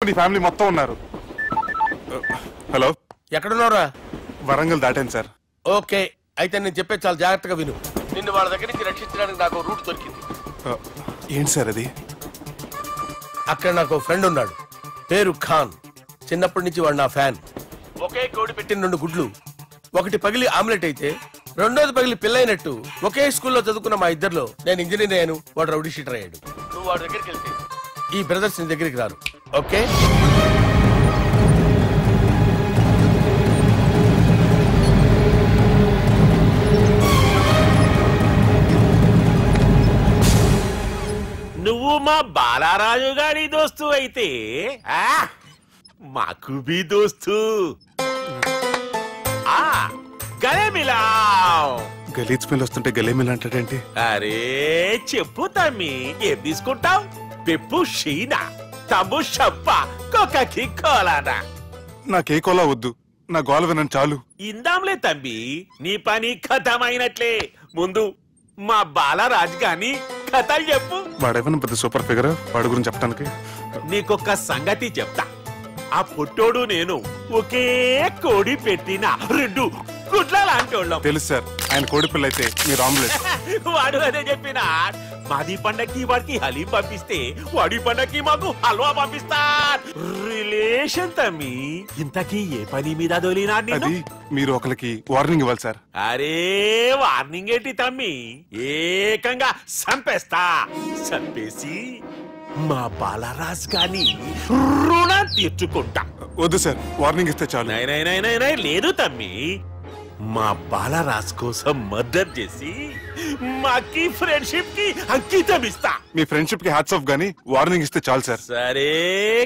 నీ ఫ్యామిలీ మొత్తం ఉన్నారు. హలో, ఎక్కడున్నారా? వరంగల్ దాటాను సార్. ఓకే, అయితే నేను చెప్పే చాలా జాగ్రత్తగా విను. నిన్ను వాళ్ళ దగ్గర నుంచి రక్షించడానికి నాకు రూట్ దొరికింది. ఏంటి సార్ అది? అక్కడ నాకు ఫ్రెండ్ ఉన్నాడు, పేరు ఖాన్. చిన్నప్పటి నుంచి వాడు నా ఫ్యాన్. ఒకే కోడి పెట్టిన 2 గుడ్లు, ఒకటి పగిలి ఆమ్లెట్ అయితే రెండోది పగిలి పిల్లైనట్టు ఒకే స్కూల్లో చదువుకున్న మా ఇద్దరిలో నేను ఇంజనీర్ అయ్యాను, వాడు రౌడీ షీటర్ అయ్యాడు. నువ్వు వాడి దగ్గరికి వెళ్తే ఈ బ్రదర్స్ నీ దగ్గరికి రారు. ఓకే? నువ్వు మా బాలారాజు గారి దోస్తు అయితే మాకు బి దోస్తు. గలే మిలావ్. గలీజ్ స్మెల్ వస్తుంటే గలేమిల్ అంటాడేంటి? అరే చెప్పు తమ్మి, ఏం తీసుకుంటావు? పెప్పు షీనా, తమ్ము షప్ప, కొకకి కోలానా? నాకే కోలా వద్దు, నా గోల వినండి చాలు. ఇందాంలే తమ్మి, నీ పని ఖతమైనట్లే. ముందు మా బాలరాజు గాని కథలు చెప్పు. వాడేమైనా పెద్ద సూపర్ ఫిగర్, వాడి గురించి చెప్పడానికి. నీకొక్క సంగతి చెప్తా. ఆ పుట్టోడు నేను ఒకే కోడి పెట్టిన 2 గుడ్ల లాంటోళ్ళం. తెలుసు సార్, ఆయన కోడి పిల్ల అయితే మీరు ఆమ్లెట్. వాడు అదే చెప్పిన. మాది పండక్కి వాడికి హలీం పంపిస్తే వాడి పండక్కి మాకు హల్వా పంపిస్తా. రిలేషన్ తమ్మి. ఇంతకీ ఏ పని మీద దొలినా? అది మీరు ఒకరికి వార్నింగ్ ఇవ్వాలి సార్. అరే వార్నింగ్ ఏంటి తమ్మి, ఏకంగా సంపేస్తా. సంపేసి మా బాలరాజ్ గాని రుణం తీర్చుకుంటా. వద్దు సార్, వార్నింగ్ ఇస్తే చాలు. నై లేదు తమ్మి, మా బాలరాజ్ కోసం మర్డర్ చేసి మాకి ఫ్రెండ్షిప్ కి అంకితం ఇస్తా. మీ ఫ్రెండ్షిప్ కి హ్యాట్స్ ఆఫ్ గానీ వార్నింగ్ ఇస్తే చాలు సార్. సరే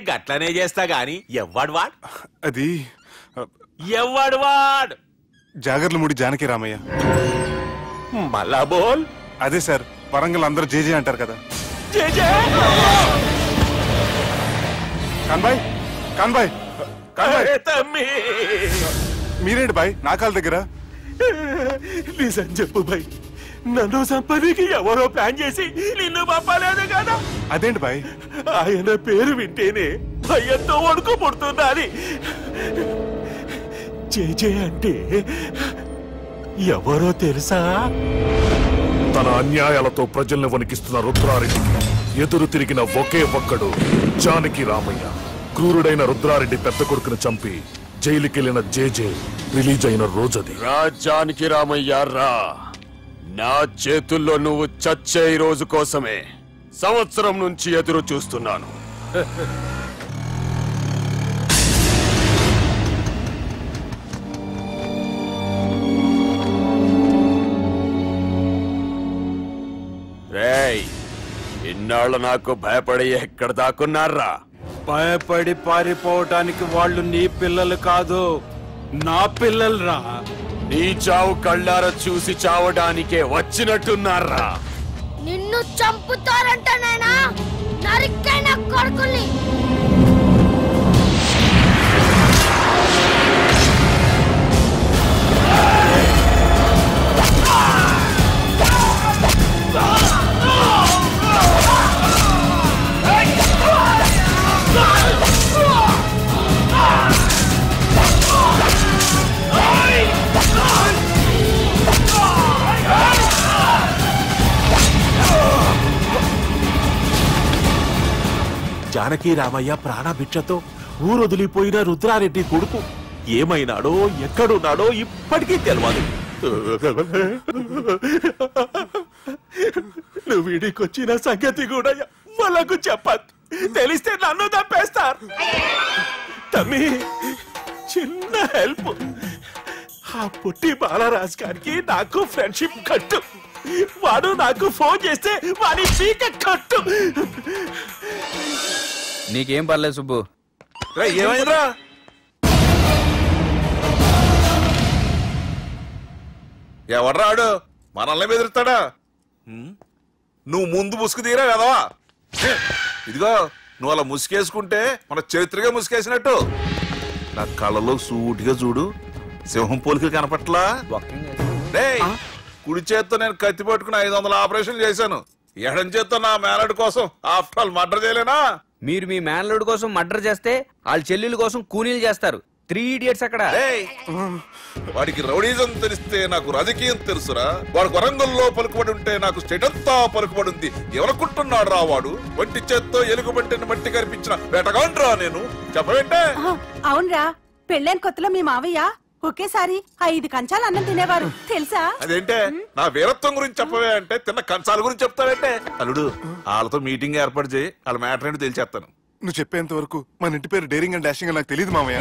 గట్లనే చేస్తా గాని ఎవ్వడు వాడ్? అది ఎవ్వడు వాడ్? జాగర్లమూడి జానకి రామయ్య. మళ్ళా బోల్. అదే సార్, వరంగల్ అందరూ జేజే అంటారు కదా. కాన్బాయ్, కాన్బాయ్, కాన్బాయ్. తమ్మి మీరేంటి బాయ్ నా కాళ్ళ దగ్గర? నిజం చెప్పు బాయ్, నన్ను సంపదికి ఎవరో ప్లాన్ చేసి నిన్ను పంపలేదు కదా? అదేంటి బాయ్? ఆయన పేరు వింటేనే భయంతో వణుకు పుడుతున్నది. జేజే అంటే ఎవరో తెలుసా? తన అన్యాయాలతో ప్రజల్ని వణికిస్తున్న రుద్రారెడ్డికి ఎదురు తిరిగిన ఒకే ఒక్కడు జానకి రామయ్య. క్రూరుడైన రుద్రారెడ్డి పెద్ద కొడుకును చంపి జైలుకెళ్లిన జేజే రిలీజ్ అయిన రోజది. జానకి రామయ్య రా, నా చేతుల్లో నువ్వు చచ్చే రోజు కోసమే సంవత్సరం నుంచి ఎదురు చూస్తున్నాను. రేయ్, ఇన్నాళ్ళు నాకు భయపడి ఎక్కడ దాక్కున్నారా? భయపడి పారిపోవటానికి వాళ్ళు నీ పిల్లలు కాదు, నా పిల్లలు రా. నీ చావు కళ్ళార చూసి చావడానికే వచ్చినట్టున్నారా? నిన్ను చంపుతారంటనేనా నరికైన కొడుకుల్ని. జానకి రామయ్య ప్రాణభిక్షతో ఊరొదిలిపోయిన రుద్రారెడ్డి కొడుకు ఏమైనాడో ఎక్కడున్నాడో ఇప్పటికీ తెలియదు. నువ్వు వీడికొచ్చిన సంగతి కూడా వాళ్ళకు చెప్పద్దు, తెలిస్తే నన్ను తప్పేస్తారు. తమ్మి చిన్న హెల్ప్, ఆ పుట్టి బాలరాజ్ గారికి నాకు ఫ్రెండ్షిప్ కట్టు. వాడు నాకు ఫోన్ చేస్తే వాడి పీక కట్టు. నీకేం పర్లేదు సుబ్బు. ఏమైందిరా? ఎవర్రాడు మనల్ని బెదిరిస్తాడా? నువ్వు ముందు ముసుగు తీరా కదవా? ఇదిగో నువ్వు అలా ముసుకేసుకుంటే మన చరిత్రగా ముసుకేసినట్టు. నా కళ్ళలో సూటిగా చూడు, సింహం పోలికలు కనపట్లా? కుడి చేత్తో నేను కత్తి పట్టుకుని 500 ఆపరేషన్లు చేశాను. ఎడం చేత్తో నా మేనడు కోసం ఆఫ్టర్ ఆల్ మర్డర్ చేయలేనా? మీరు మీ మేనల్లుడి కోసం మర్డర్ చేస్తే వాళ్ళ చెల్లెల కోసం కూనీలు చేస్తారు. 3 Idiots అక్కడ. వాడికి రౌడీజం తెలిస్తే నాకు రాజకీయం తెలుసురా. వాడు వరంగల్లో పలుకుబడి ఉంటే నాకు స్టేట్ అంతా పలుకుబడి ఉంది. ఎవరనుకుంటున్నాడు రా వాడు? వంటి చేత్తో ఎలుగుబంటిని మట్టి కనిపించిన వేటగాండ్రా నేను. చెప్పబెట్టే. అవునరా, పెళ్ళైన కొత్తలో మీ మావయ్య ఒకేసారి 5 కంచాలు అన్నం తినేవారు తెలుసా? అదేంటే నా వీరత్వం గురించి చెప్పవే అంటే తిన్న కంచాల గురించి చెప్తావేంటే? అల్లుడు వాళ్ళతో మీటింగ్ ఏర్పాటు చేయి, వాళ్ళ మ్యాటర్ ఏంటో తెలిసేస్తాను. నువ్వు చెప్పేంత వరకు మన ఇంటి పేరు డేరింగ్ అండ్ డాషింగ్ నాకు తెలియదు మామయ్య.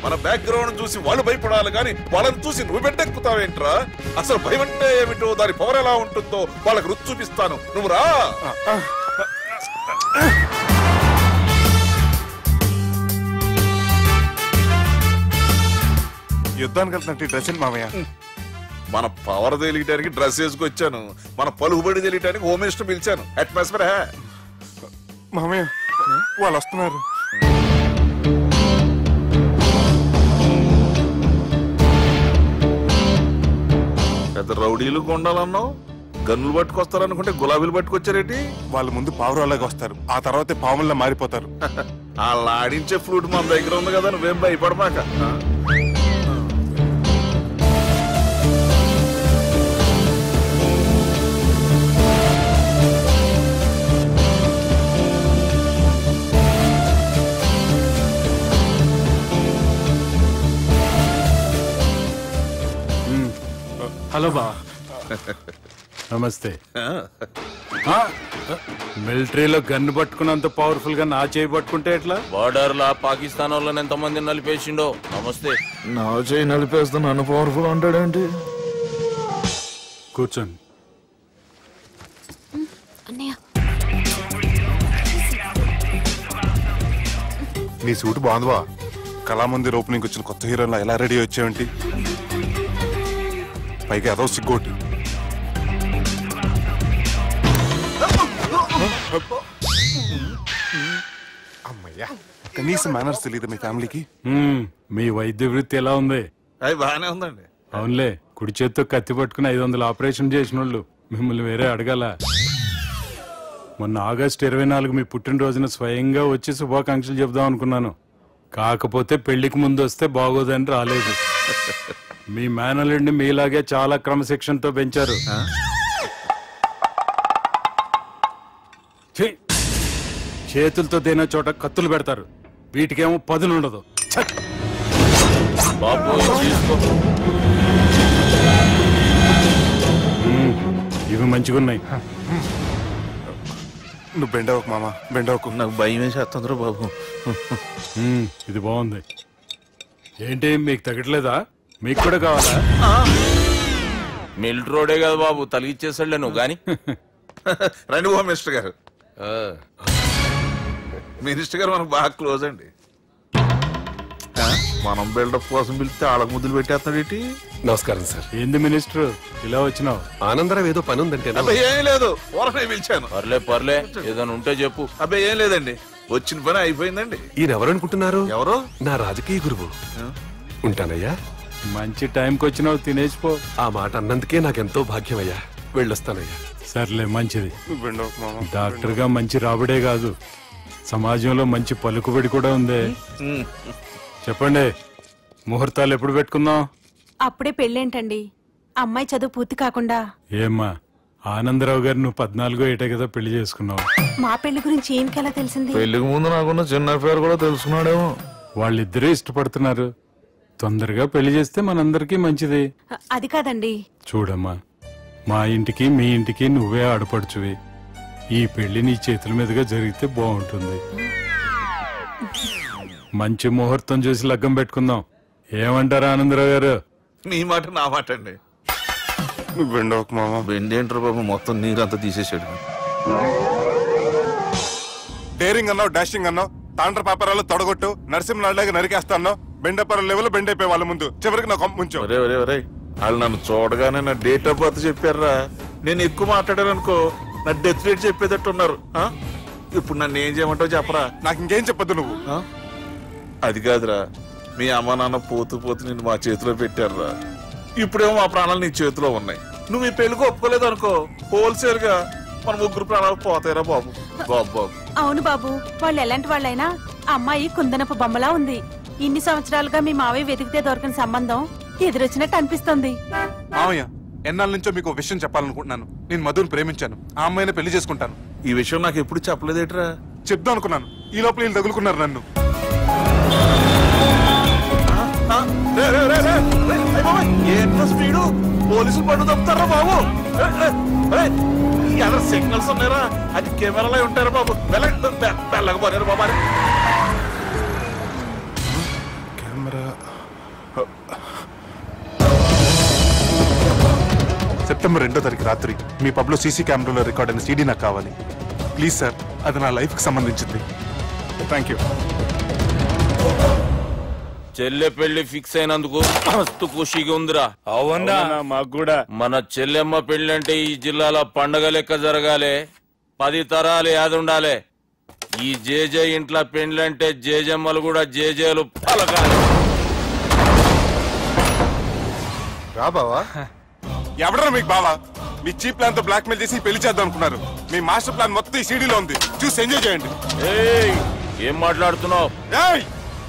మన బ్యాక్గ్రౌండ్ చూసి వాళ్ళు భయపడాలి కానీ వాళ్ళని చూసి నువ్వు బిడ్డెక్కుతావేంట్రా? అసలు భయం అంటే ఏమిటో, దాని పవర్ ఎలా ఉంటుందో వాళ్ళకి రుచి చూపిస్తాను. నువ్వు రా. యుద్ధానికి వెళ్తున్నట్టు డ్రెస్ ఏంటి మామయ్య? మన పవర్ తెలియటానికి డ్రెస్ వేసుకొచ్చాను, మన పలుకుబడి తెలియటానికి హోమ్ మినిస్టర్ పిలిచాను. అట్మాస్ఫియర్ హే మామయ్య, వాళ్ళు వస్తున్నారు. పెద్ద రౌడీలు కొండాలన్నావు, గన్నులు పట్టుకొస్తారనుకుంటే గులాబీలు పట్టుకొచ్చారేంటి? వాళ్ళ ముందు పావురాలాగా వస్తారు, ఆ తర్వాతే పాముల్లా మారిపోతారు. వాళ్ళ ఆడించే ఫ్రూట్ మన దగ్గర ఉంది కదా, నువ్వేం భయపడమాక. హలో బా, నమస్తే. మిలిటరీలో గన్ను పట్టుకున్నంత పవర్ఫుల్ గా నా చేయి పట్టుకుంటే ఎట్లా? బార్డర్ లా పాకిస్తాన్ వాళ్ళని ఎంతమంది నలిపేసిండో. నమస్తే. నా చేయి నలిపేస్తా నన్ను పవర్ఫుల్ అంటాడేంటి? కూర్చోండి. నీ సూట్ బాగుందివా? కళామందిర్ ఓపెనింగ్ వచ్చిన కొత్త హీరోలా ఎలా రెడీ వచ్చావేంటి? పైగా అదో సిగ్గోటి. అమ్మయ్యా, కనీసం మేనర్స్ తెలియదు మీ ఫ్యామిలీకి. మీ వైద్య వృత్తి ఎలా ఉంది? అది బాగానే ఉందండి. అవునులే, కుడి చేత్తో కత్తి పట్టుకుని 500 ఆపరేషన్ చేసిన వాళ్ళు మిమ్మల్ని వేరే అడగాల. మొన్న ఆగస్టు 24 మీ పుట్టినరోజున స్వయంగా వచ్చి శుభాకాంక్షలు చెబుదాం అనుకున్నాను. కాకపోతే పెళ్లికి ముందు వస్తే బాగోదని రాలేదు. మీ మేనల్లుడిని మీలాగే చాలా క్రమశిక్షణతో పెంచారు. చేతులతో దేనా చోట కత్తులు పెడతారు, వీటికేమో పదులుండదు. ఇవి మంచిగున్నాయి. నువ్వు బెండవకు మామ, బెండవకు. నాకు భయం వేసేస్తుందిరా బాబు. ఇది బాగుంది. ఏంటి మీకు తగ్గట్లేదా? మీకు కూడా కావాలా? మిలిటరీ రోడే కదా బాబు, తలిగిచ్చేసాడులే నువ్వు గాని. రండి హోమ్ మినిస్టర్ గారు. మినిస్టర్ గారు మనకు బాగా క్లోజ్ అండి. మనం బిల్డప్ కోసం పిలిస్తే ఆళ్ళకు ముద్దులు పెట్టేస్తున్నాడు ఏంటి? నమస్కారం సార్. ఏంది మినిస్టర్ ఇలా వచ్చినావు? ఆనందరావు ఏదో పని ఉందంటే. అబ్బాయి ఏం లేదు, ఊరనే పిలిచాను. పర్లే ఏదైనా ఉంటే చెప్పు. అబ్బాయి ఏం లేదండి, వచ్చిన పని అయిపోయిందండి. ఈయన ఎవరు అనుకుంటున్నారు? ఎవరు? నా రాజకీయ గురువు. ఉంటానయ్యా. మంచి టైంకి వచ్చినావు, తినేసిపో. ఆ మాట అన్నందుకే నాకెంతో భాగ్యమయ్యా. వెళ్ళొస్తానయ్యా. సర్లే, మంచిది. బెండవకు మామ. డాక్టర్ గా మంచి రాబడే కాదు, సమాజంలో మంచి పలుకుబడి కూడా ఉంది. చెప్పండి, ముహూర్తాలు ఎప్పుడు పెట్టుకుందాం? అప్పుడే పెళ్ళేంటండి, అమ్మాయి చదువు పూర్తి కాకుండా. ఏమ్మా, ఆనందరావు గారు నువ్వు 14 ఏటే కదా పెళ్లి చేసుకున్నావు. మా పెళ్లి గురించి ఈయనకెలా తెలిసింది? పెళ్లికి ముందు నాకున్న చిన్న పేరు కూడా తెలుసుకున్నాడేమో. వాళ్ళిద్దరే ఇష్టపడుతున్నారు, తొందరగా పెళ్లి చేస్తే మనందరికీ మంచిది. అది కాదండి. చూడమ్మా, మా ఇంటికి మీ ఇంటికి నువ్వే ఆడపడుచువి. ఈ పెళ్లి నీ చేతుల మీదుగా జరిగితే బాగుంటుంది. మంచి ముహూర్తం చూసి లగ్గం పెట్టుకుందాం. ఏమంటారా ఆనందరావు గారు? నీ మాట నా మాట అండి. నువ్వు బెండవకు మామ. బెండేంటారు బాబు, మొత్తం నీరంతా తీసేసాడు. డేరింగ్ అన్నావు, డాషింగ్ అన్నావు, తాండ్ర పాపరాలు తొడగొట్టు, నరసింహనాయుడులాగా నరికేస్తా అన్నావు. బెండపర లెవెల్ బెండ్ అయిపోయి వాళ్ళ ముందు చివరికి నా కొంప ముంచావు. వాళ్ళు నన్ను చూడగానే నా డేట్ ఆఫ్ బర్త్ చెప్పారా? నేను ఎక్కువ మాట్లాడాను అనుకో, నా డెత్ రేట్ చెప్పేటట్టు ఉన్నారు. ఇప్పుడు నన్ను ఏం చేయమంటావు చెప్పరా? నాకు ఇంకేం చెప్పద్దు నువ్వు. అది కాదురా, మీ అమ్మ నాన్న పోతూ పోతూ నిన్ను మా చేతిలో పెట్టారురా. ఇప్పుడేమో మా ప్రాణాలు నీ చేతిలో ఉన్నాయి. నువ్వు ఈ పెళ్లికి ఒప్పుకోలేదు అనుకో, హోల్సేల్ గా మన ముగ్గురు ప్రాణాలు పోతాయిరా బాబు. బాబు బాబు అవును బాబు, వాళ్ళు ఎలాంటి వాళ్ళైనా అమ్మాయి కుందనపు బొమ్మలా ఉంది. ఇన్ని సంవత్సరాలుగా మీ మావయ్య వెతికితే దొరకని సంబంధం ఎదురొచ్చినట్టు అనిపిస్తుంది. మావయ్య, ఎన్నాళ్ళ నుంచో మీకు విషయం చెప్పాలనుకుంటున్నాను. నేను మధుని ప్రేమించాను. ఆ అమ్మాయిని పెళ్లి చేసుకుంటాను. ఈ విషయం నాకు ఎప్పుడు చెప్పలేదేట్రా? చెప్దాం అనుకున్నాను, ఈ లోపల వీళ్ళు తగులుకున్నారు నన్ను. ఏంట్రా స్పీడు? పోలీసులు పన్ను తప్పుతారా బాబు? ఎలా సిగ్నల్స్ ఉన్నారా? అది కెమెరాలో ఉంటారా బాబు? వెళ్ళకపోయారు బాబు. కెమెరా సెప్టెంబర్ 2వ తారీఖు రాత్రి మీ పబ్ లో సీసీ కెమెరాలో రికార్డ్ అయిన సీడీ నాకు కావాలి ప్లీజ్ సార్. అది నా లైఫ్ కి సంబంధించింది. Thank you. చెల్లె పెళ్లి ఫిక్స్ అయినందుకు మస్తు ఖుషిగా ఉందిరా. అవునా? మాకు కూడా. మన చెల్లెమ్మ పెళ్లి అంటే ఈ జిల్లాలో పండగ లెక్క జరగాలి. 10 తరాలు యాదుండాలి. ఈ జేజే ఇంట్లో పెండ్లంటే జేజమ్మలు కూడా జేజేలు పలకాలి. రా బావా. ఎవడరా మీకు బావా? మీ చీప్ ప్లాన్ తో బ్లాక్ మెయిల్ చేసి పెళ్లి చేద్దాం అనుకున్నారు. మీ మాస్టర్ ప్లాన్ మొత్తం ఈ సీడీలో ఉంది. చూసి ఎంజాయ్ చేయండి. ఏం మాట్లాడుతున్నావు?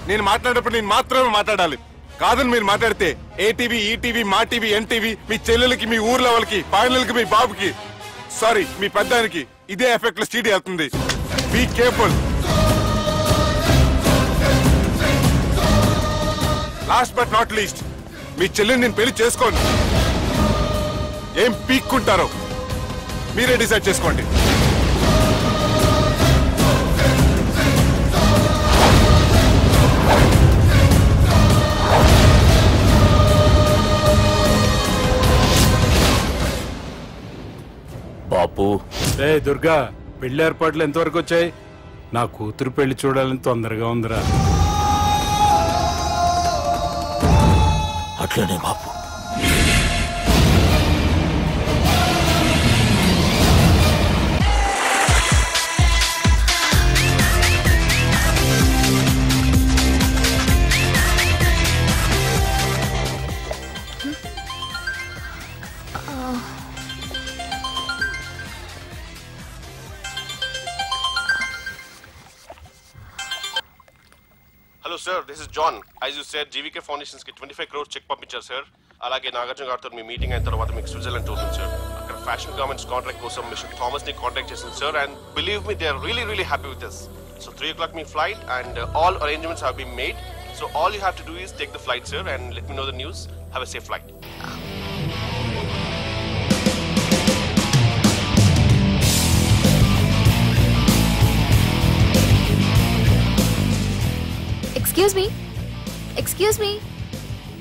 నేను మాట్లాడేటప్పుడు నేను మాత్రమే మాట్లాడాలి. కాదని మీరు మాట్లాడితే ఏటీవీ, ఈటీవీ, మా టీవీ, ఎన్టీవీ మీ చెల్లెలకి, మీ ఊర్లో వాళ్ళకి, ఫైనల్కి మీ బాబుకి, సారీ మీ పెద్దానికి ఇదే ఎఫెక్ట్ లో సీడీ అవుతుంది. Be careful. Last but not least, మీ చెల్లెని నేను పెళ్లి చేసుకోను. ఏం పీక్కుంటారో మీరే డిసైడ్ చేసుకోండి. బాపు. రే దుర్గా, పెళ్లి ఏర్పాట్లు ఎంతవరకు వచ్చాయి? నా కూతురు పెళ్లి చూడాలని తొందరగా ఉందిరా. అట్లనే బాపు. Hello sir, this is John. As you said, GVK Foundations ki 25 crores check పంపించారు sir. అలాగే నాగార్జున గారితో మీ మీటింగ్ అయిన తర్వాత మీకు స్విట్జర్లాండ్ టూర్ ఉంది sir. అక్కడ ఫ్యాషన్ గార్మెంట్స్ కాంట్రాక్ట్ కోసం మిస్టర్ థామస్ ని కాంటాక్ట్ చేసింది sir, and believe me, they are really happy with this. So 3 o'clock me flight and all arrangements have been made. So all you have to do is take the flight sir and let me know the news. Have a safe flight.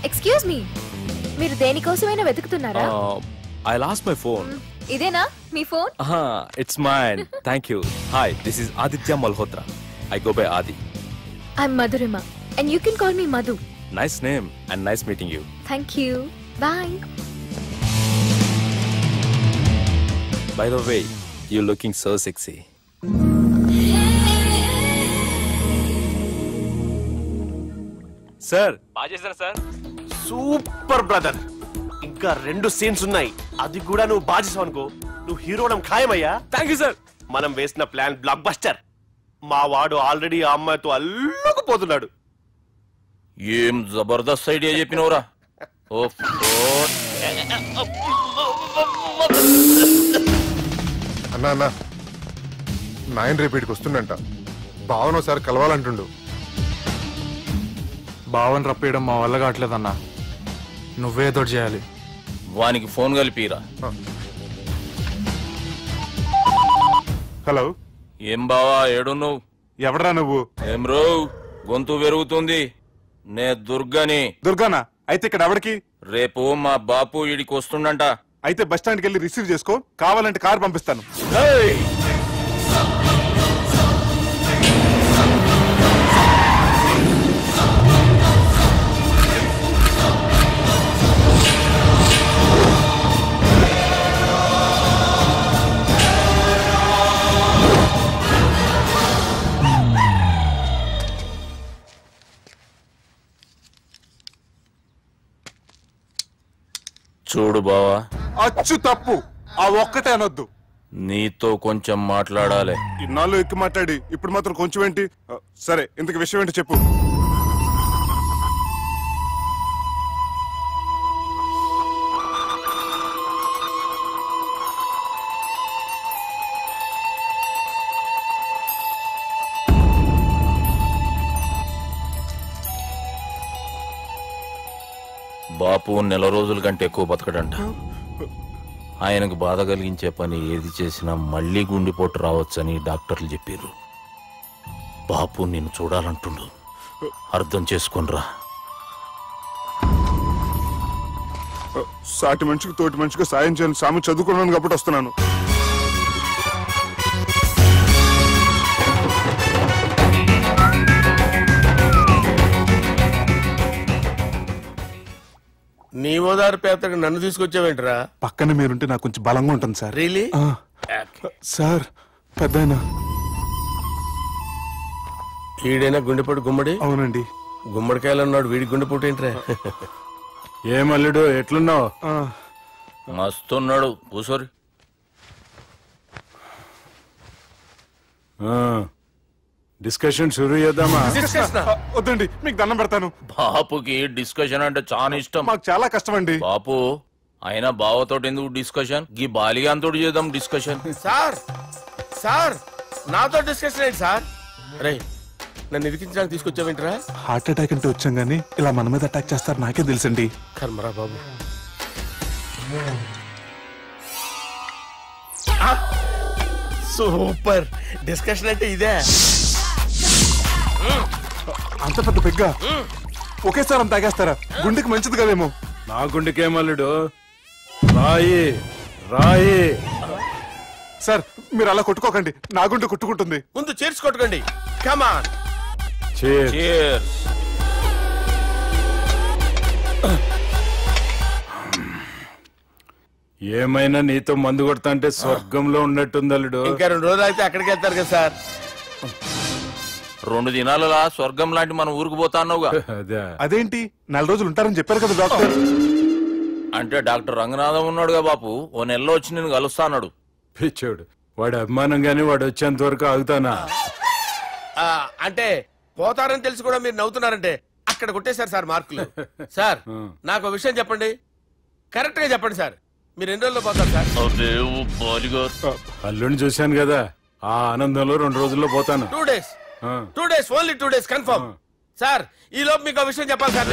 Excuse me మీరు దేనికోసమైనా వెతుకుతున్నారా? I lost my phone. ఇదేనా మీ phone? It's mine. Thank you. Hi, this is Aditya Malhotra. I go by Adi. I'm Madhurima and you can call me Madhu. Nice name and nice meeting you. Thank you. Bye. By the way, you're looking so sexy. Sir బాగా చేశారు sir. Super brother. ఇంకా 2 scenes ఉన్నాయి. అది కూడా నువ్వు బాగా చేసావు అనుకో, నువ్వు హీరోడం ఖాయమయ్యా. Thank you sir. మనం వేసిన ప్లాన్ బ్లాక్ బస్టర్. మా వాడు ఆల్రెడీ ఆ అమ్మాయితో అల్లుకుపోతున్నాడు. ఏం జబర్దస్త్ ఐడియా చెప్పినవురా. అన్నా నాయన రేపటికి వస్తుండంట. భావన సార్ కలవాలంటుండు. భావన రప్పేయడం మా వల్ల కావట్లేదన్నా. నువ్వేదో చేయాలి. వానికి ఫోన్ కలిపిరా. హలో. ఏం బావా, ఏడున్నావు? ఎవడరా నువ్వు? ఏం రో గొంతు పెరుగుతుంది. నే దుర్గాని. దుర్గానా? అయితే ఇక్కడ ఎవరికి? రేపు మా బాపు ఈడికి వస్తుండంట. అయితే బస్ స్టాండ్కి వెళ్ళి రిసీవ్ చేసుకో. కావాలంటే కారు పంపిస్తాను. చూడు బావా, అచ్చు తప్పు. ఆ ఒక్కటే అనొద్దు. నీతో కొంచెం మాట్లాడాలి. ఇన్నాళ్ళు ఎక్కువ మాట్లాడి ఇప్పుడు మాత్రం కొంచెం ఏంటి? సరే, ఇంతకు విషయం ఏంటి చెప్పు. బాపు నెల రోజుల కంటే ఎక్కువ బతకడంట. ఆయనకు బాధ కలిగించే పని ఏది చేసినా మళ్లీ గుండెపోటు రావచ్చని డాక్టర్లు చెప్పారు. బాపు నిన్ను చూడాలంటుండు, అర్థం చేసుకునిరా. సాటి మనిషికి తోటి మనిషికి సాయం చేయని సామి చదువుకున్నాను కాబట్టి వస్తున్నాను. నీ ఓదారు పేదకి నన్ను తీసుకొచ్చావేంట్రా? పక్కన మీరుంటే నాకు కొంచెం బలంగా ఉంటుంది సార్. రియలీ? సార్ పెద్దయినా ఈడైనా గుండెపోటు గుమ్మడి? అవునండి. గుమ్మడికాయలు అన్నాడు, వీడి గుండెపోటు ఏంట్రా? ఏమల్లుడు ఎట్లున్నావు? మస్తున్నాడు. కూసోరి. డిస్కషన్ షురూ చేద్దామా? వద్దండి, మీకు దండం పెడతాను. బాపుకి డిస్కషన్ అంటే చాలా ఇష్టం. మాకు చాలా కష్టం అండి. బాపు అయినా బావతోటి ఎందుకు డిస్కషన్? గీ బాలిగాంతో చేద్దాం డిస్కషన్. సార్ సార్ నాతో డిస్కషన్ ఏంటి సార్? రే, నన్ను ఇరికించడానికి తీసుకొచ్చావేంట్రా? హార్ట్ అటాక్ అంటే వచ్చాం గానీ ఇలా మన మీద అటాక్ చేస్తారు నాకే తెలుసండి. కర్మరా బాబు. సూపర్ డిస్కషన్ అంటే ఇదే. అంత పెద్ద పెగ్గా ఒకేసారి అంత తాగేస్తారా? గుండెకి మంచిది కదేమో. నా గుండెకేమల్లుడు, రాయి రాయి. సార్ మీరు అలా కొట్టుకోకండి, నా గుండె కొట్టుకుంటుంది. ముందు చేర్చి కొట్టుకోండి. కమాన్. ఏమైనా నీతో మందు కొడతా అంటే స్వర్గంలో ఉన్నట్టుంది అల్లుడు. ఇంకా 2 రోజులు అయితే అక్కడికి వెళ్తారు కదా సార్. 2 దినాలలా స్వర్గం లాంటి మన ఊరికి పోతాన్నావుగా. అదేంటి 4 రోజులు ఉంటారని చెప్పారు కదా డాక్టర్. అంటే డాక్టర్ రంగనాథం ఉన్నాడుగా బాపు, ఓ నెలలో వచ్చి నేను కలుస్తాన్నాడు. పిచ్చోడు, వాడి అభిమానంగానే వాడు వచ్చేంత వరకు ఆగుతానా? అంటే పోతారని తెలిసి కూడా మీరు నవ్వుతున్నారంటే అక్కడ కొట్టేశారు సార్ మార్కులు. సార్ నాకు విషయం చెప్పండి, కరెక్ట్ గా చెప్పండి సార్. మీరు ఎన్ని రోజుల్లో పోతారు సార్? అల్లుడిని చూశాను కదా, ఆ ఆనందంలో 2 రోజుల్లో పోతాను. 2 days. 2 days, only 2 days confirm. Sir ఈ లోపు మీకు విషయం చెప్పాలి సార్.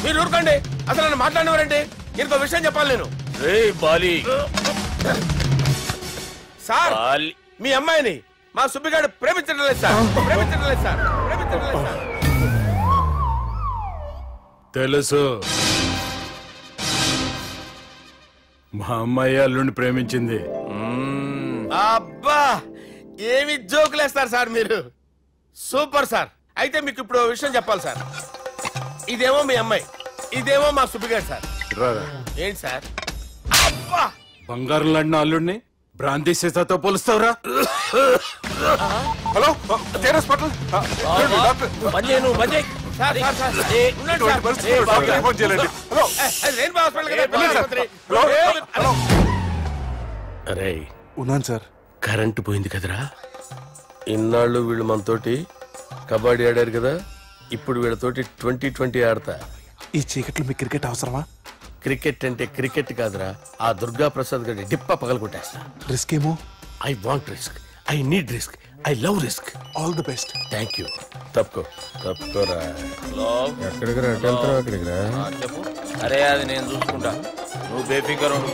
మీరు ఊరుకోండి, అసలు నన్ను మాట్లాడినవారండి. ఇంకో విషయం చెప్పాలి నేను. సార్ మీ అమ్మాయిని మా సుబ్బిగాడు ప్రేమించడం లేదు సార్. ప్రేమించడం లేదు సార్. ప్రేమించడం లేదు సార్. తెలుసు, మా అమ్మాయి అల్లుడిని ప్రేమించింది. అబ్బా ఏమి జోకులేస్తారు సార్ మీరు. Super sir. అయితే మీకు ఇప్పుడు విషయం చెప్పాలి సార్. ఇదేమో మీ అమ్మాయి, ఇదేమో మా సుబ్బిగాడు సార్. ఏంటి సార్? అబ్బా బంగారం లాంటి అల్లుడిని భ్రాంతి సీతతో పోలుస్తావురా? Hello hospital. అరే ఉన్నాను సార్. కరెంటు పోయింది కదరా. ఇన్నాళ్ళు వీళ్ళు మనతోటి కబడ్డీ ఆడారు కదా, ఇప్పుడు వీళ్ళతోటి 2020 ఆడతా. ఈ చీకట్లో మీకు క్రికెట్ అవసరమా? క్రికెట్ అంటే క్రికెట్ కాదురా, ఆ దుర్గా ప్రసాద్ గారి డిప్ప పగలగొట్టేస్తా. రిస్క్ ఏమో. I want risk, I need risk, I love risk. All the best. Thank you. తప్పుకోరా. ఎక్కడికి రా? వెళ్తారా? అక్కడికి రా. చెప్పు. అరే అది నేను చూసుకుంటా, నువ్వు బేఫికర్ ఉండు.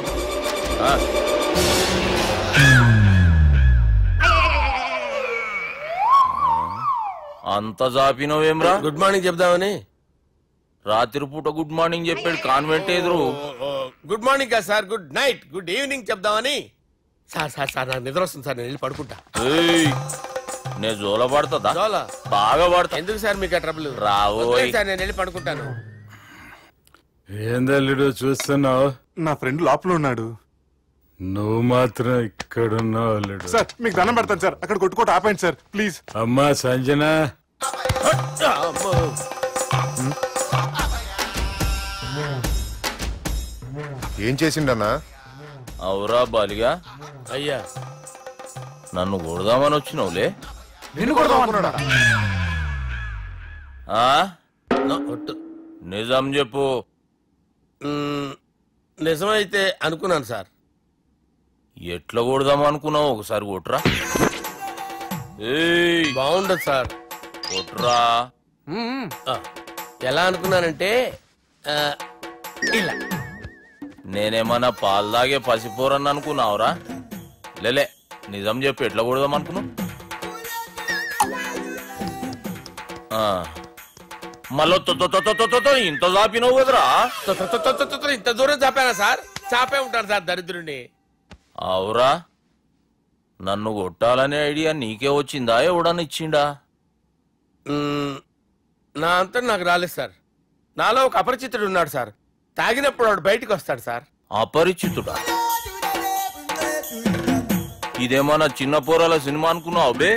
అంత జాపినవేమ్రా? గుడ్ మార్నింగ్ చెప్దామని. రాత్రి పూట గుడ్ మార్నింగ్ చెప్పాడు కాన్వెంట్ ఎదురు. గుడ్ మార్నింగ్ కదా sir, good night, good evening చెప్దామని. సార్ సార్ సార్ నాకు నిద్ర వస్తుంది సార్, నేను వెళ్ళి పడుకుంటా. నేను జోల పడుతుందా? జోలా బాగా పడతా. ఎందుకు సార్ మీకు ఆ ట్రబుల్? రావు సార్, నేను వెళ్ళి పడుకుంటాను. ఏందల్లుడు చూస్తున్నావు? నా ఫ్రెండ్ లోపల ఉన్నాడు. నువ్వు మాత్రం ఇక్కడున్నావు అల్లుడు. సార్ మీకు దండం పెడతాను సార్, అక్కడ కొట్టుకోట ఆపండి సార్ ప్లీజ్. అమ్మా సంజన, ఏం చేసిండన్నా? అవురా బాలిగా, అయ్యా నన్ను కొడదామని వచ్చినావులే. నిన్ను కొడదామన్నాడా? నిజం చెప్పు. నిజమైతే అనుకున్నాను సార్. ఎట్లా కొడదాం అనుకున్నావు? ఒకసారి కొట్రా. బాగుండదు సార్. కొట్రా. ఎలా అనుకున్నానంటే ఇలా. నేనేమన్నా పాలు తాగే పసిపోరని అనుకున్నావురా? లేలే, నిజం చెప్పు, ఎట్లా కొడదాం అనుకున్నావు? మళ్ళీ ఇంత చాపినావు కదరా? ఇంత దూరం చాపానా సార్? చాపే ఉంటాను సార్ దరిద్రుడిని. అవురా, నన్ను కొట్టాలనే ఐడియా నీకే వచ్చిందా? ఎవడన్నా ఇచ్చిండా? నా అంతా నాకు రాలేదు సార్. నాలో ఒక అపరిచితుడు ఉన్నాడు సార్. తాగినప్పుడు వాడు బయటికి వస్తాడు సార్. అపరిచితుడా? ఇదేమన్నా చిన్న పోరాల సినిమా అనుకున్నావు బే?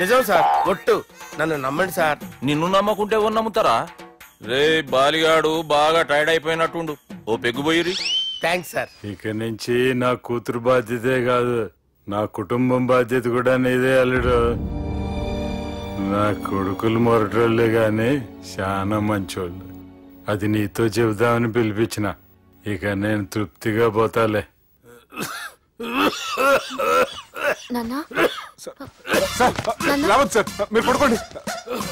నిజం సార్, ఒట్టు, నన్ను నమ్మండి సార్. నిన్ను నమ్మకుంటే ఎవరు నమ్ముతారా? రే బాలిగాడు బాగా టైర్డ్ అయిపోయినట్టుండు, ఓ పెగ్గుపోయిరి. Thanks sir. ఇక నుంచి నా కూతురు బాధ్యతే కాదు, నా కుటుంబం బాధ్యత కూడా నీదే అల్లుడు. నా కొడుకులు మొరటోళ్లే గాని చాలా మంచోళ్ళు. అది నీతో చెబుదామని పిలిపించిన. ఇక నేను తృప్తిగా పోతాలే. రావద్దు సార్, మీరు పడుకోండి.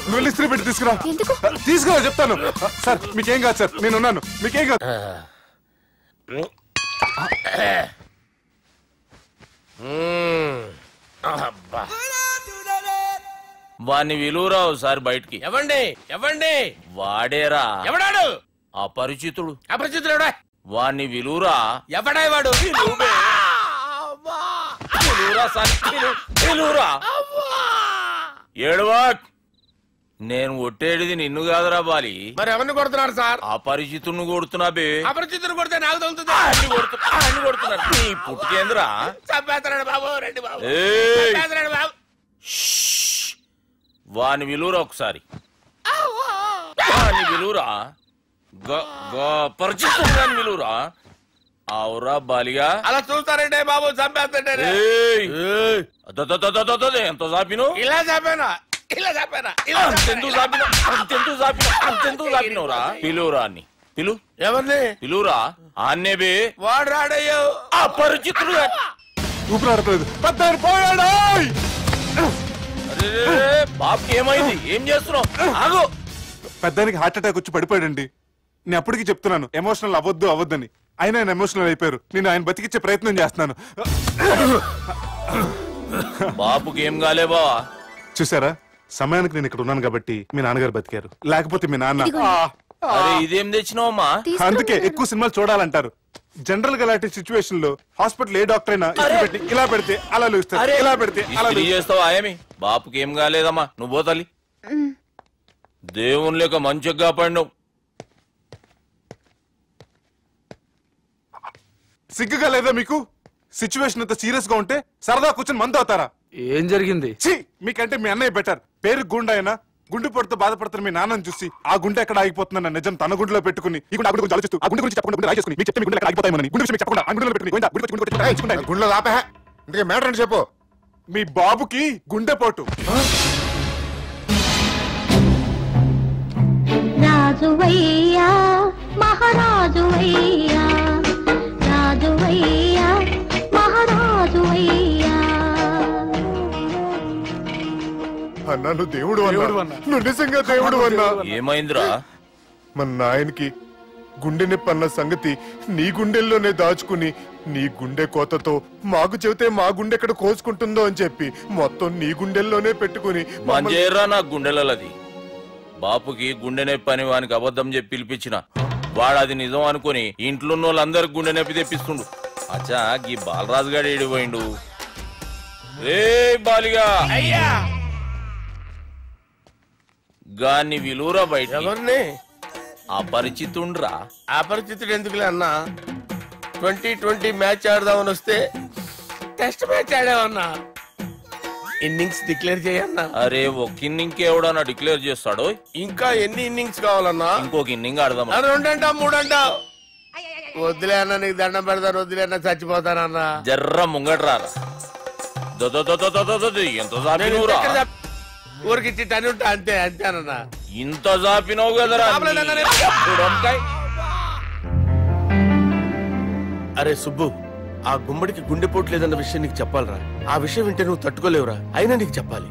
నువ్వు ఇస్త్రీ పెట్టి తీసుకురా. తీసుకురా చెప్తాను. సార్ మీకేం కాదు సార్, నేను ఉన్నాను. మీకేం కాదు. వాణ్ణి విలువరా ఒకసారి బయటికి. ఎవండి ఎవండి? వాడేరా. ఎవడాడు? అపరిచితుడు. అపరిచితుడు ఎవడా? వాణ్ణి విలువరా. ఎవడా వాడు? ఏడవా. నేను కొట్టేడిది నిన్ను కాదురా బాలి. మరి ఎవరిని కొడుతున్నారు సార్? అపరిచితుడిని కొడుతున్నా బే. అపరిచితుడు కొడితే నాకు తగులుతుంది. అన్ని కొడుతున్నారు. నీ పుట్టుకేంద్రా? చంపేస్తున్నాడు బాబు, రండి బాబు. బాబు. వాని విలువరా ఒకసారి. వాని విలువరా. పరిచితుడు విలువరా. అవురా బాలిగా. అలా చూస్తారంటే బాబు, చంపేస్తాడే. ఎంత చాపిను? ఇలా చాపానా? ఇలా చాపానా? అంతెందుకు చాపినవురా? పిలువురా అన్ని. పిలు. ఎవరిని పిలువురా? అన్నే బే. వాడు రాడయ్యో. అపరిచితుడు. ఊపిరాడట్లేదు. పెద్దాయన పోయాడు. బాబుకి ఏమైంది? ఏం చేస్తున్నావు? ఆగు. పెద్దానికి హార్ట్ అటాక్ వచ్చి పడిపోయాడండి. నేను అప్పటికి చెప్తున్నాను ఎమోషనల్ అవ్వద్దని. ఆయన ఎమోషనల్ అయిపోయారు. నేను ఆయన బతికిచ్చే ప్రయత్నం చేస్తున్నాను. బాబుకి ఏం కాలే బావా? చూసారా, సమయానికి నేను ఇక్కడ ఉన్నాను కాబట్టి మీ నాన్నగారు బతికారు. లేకపోతే మీ నాన్న. ఇదేం తెచ్చినావమ్మా? అందుకే ఎక్కువ సినిమాలు చూడాలంటారు. జనరల్ గా అలాంటి సిచ్యువేషన్ లో హాస్పిటల్ ఏ డాక్టర్ అయినా పెట్టి ఇలా పెడితే అలా లూస్తారు, ఇలా పెడితే అలా చేస్తావా? ఏమి బాపుకి ఏం కాలేదమ్మా, నువ్వు పోతల్లి. దేవుని లేక మంచిగా పడినావు. సిగ్గుగా లేదా మీకు? సిచ్యువేషన్ అంత సీరియస్ గా ఉంటే సరదా కూర్చొని మందు అవుతారా? ఏం జరిగింది? మీకంటే మీ అన్నయ్య బెటర్. పేరు గుండె అయినా గుండె పొడితో బాధపడుతున్న మీ నాన్నని చూసి ఆ గుండె ఎక్కడ ఆగిపోతుందన్న నిజం తన గుండెలో పెట్టుకుని ఈ గుండె గురించి ఆలోచిస్తూ ఆ గుండె గురించి చెప్పకుండా రాయి చేసుకుని మీకు చెప్తే మీ గుండె ఆగిపోతాయని గుండె విషయం చెప్పకుండా ఆ గుండెలో పెట్టుకుని గుండెలో ఆపే ఇందుకే మ్యాటర్ అని చెప్పు. మీ బాబుకి గుండెపోటు. రాజువయ్యా మహారాజువయ్యా, రాజువయ్యా మహారాజువయ్యా. అన్నా నువ్వు దేవుడు అన్నా, నువ్వు నిజంగా దేవుడు అన్నా. ఏమైందిరా? మన నాయనకి గుండె నొప్పి అన్న సంగతి నీ గుండెల్లోనే దాచుకుని నీ గుండె కోతతో మాకు చెబితే మా గుండె ఎక్కడ కోసుకుంటుందో అని చెప్పి మొత్తం నీ గుండెల్లోనే పెట్టుకుని మంజేరా నా గుండెలది. బాపుకి గుండె నొప్పి అని వానికి అబద్ధం చెప్పి పిలిపించిన వాడు అది నిజం అనుకుని ఇంట్లో వాళ్ళందరికి గుండె నొప్పి తెప్పిస్తుండు. అచ్చా గీ బాలరాజు గారు ఏడిపోయిండు. రే బాలిగా అయ్యా, గాన్ని విలువరా బయట. ఎవరిని? అపరిచితుండ్రా. అపరిచితుడు ఎందుకులే అన్నా? 2020 మ్యాచ్ ఆడదామని వస్తే టెస్ట్ మ్యాచ్ ఆడామన్నా. ఇన్నింగ్స్ డిక్లేర్ చేయన్నా. అరే ఒక ఇన్నింగ్ ఎవడన్నా డిక్లేర్ చేస్తాడు? ఇంకా ఎన్ని ఇన్నింగ్స్ కావాలన్నా? ఇంకొక ఇన్నింగ్ ఆడదాం. 2 అంటావు 3 అంటావు. వద్దులే అన్న, నీకు దండం పెడతాను, వద్దులే అన్న, చచ్చిపోతానన్నా. జర్ర ముంగట్రా ఎంత జాపినవురా? ఊరికి టని ఉంటా అంతే, అంతేనన్నా. ఇంత జాపినవు కదరా. అరే సుబ్బు, ఆ గుమ్మడికి గుండెపోటు లేదన్న విషయం నీకు చెప్పాలరా. ఆ విషయం వింటే నువ్వు తట్టుకోలేవురా, అయినా నీకు చెప్పాలి.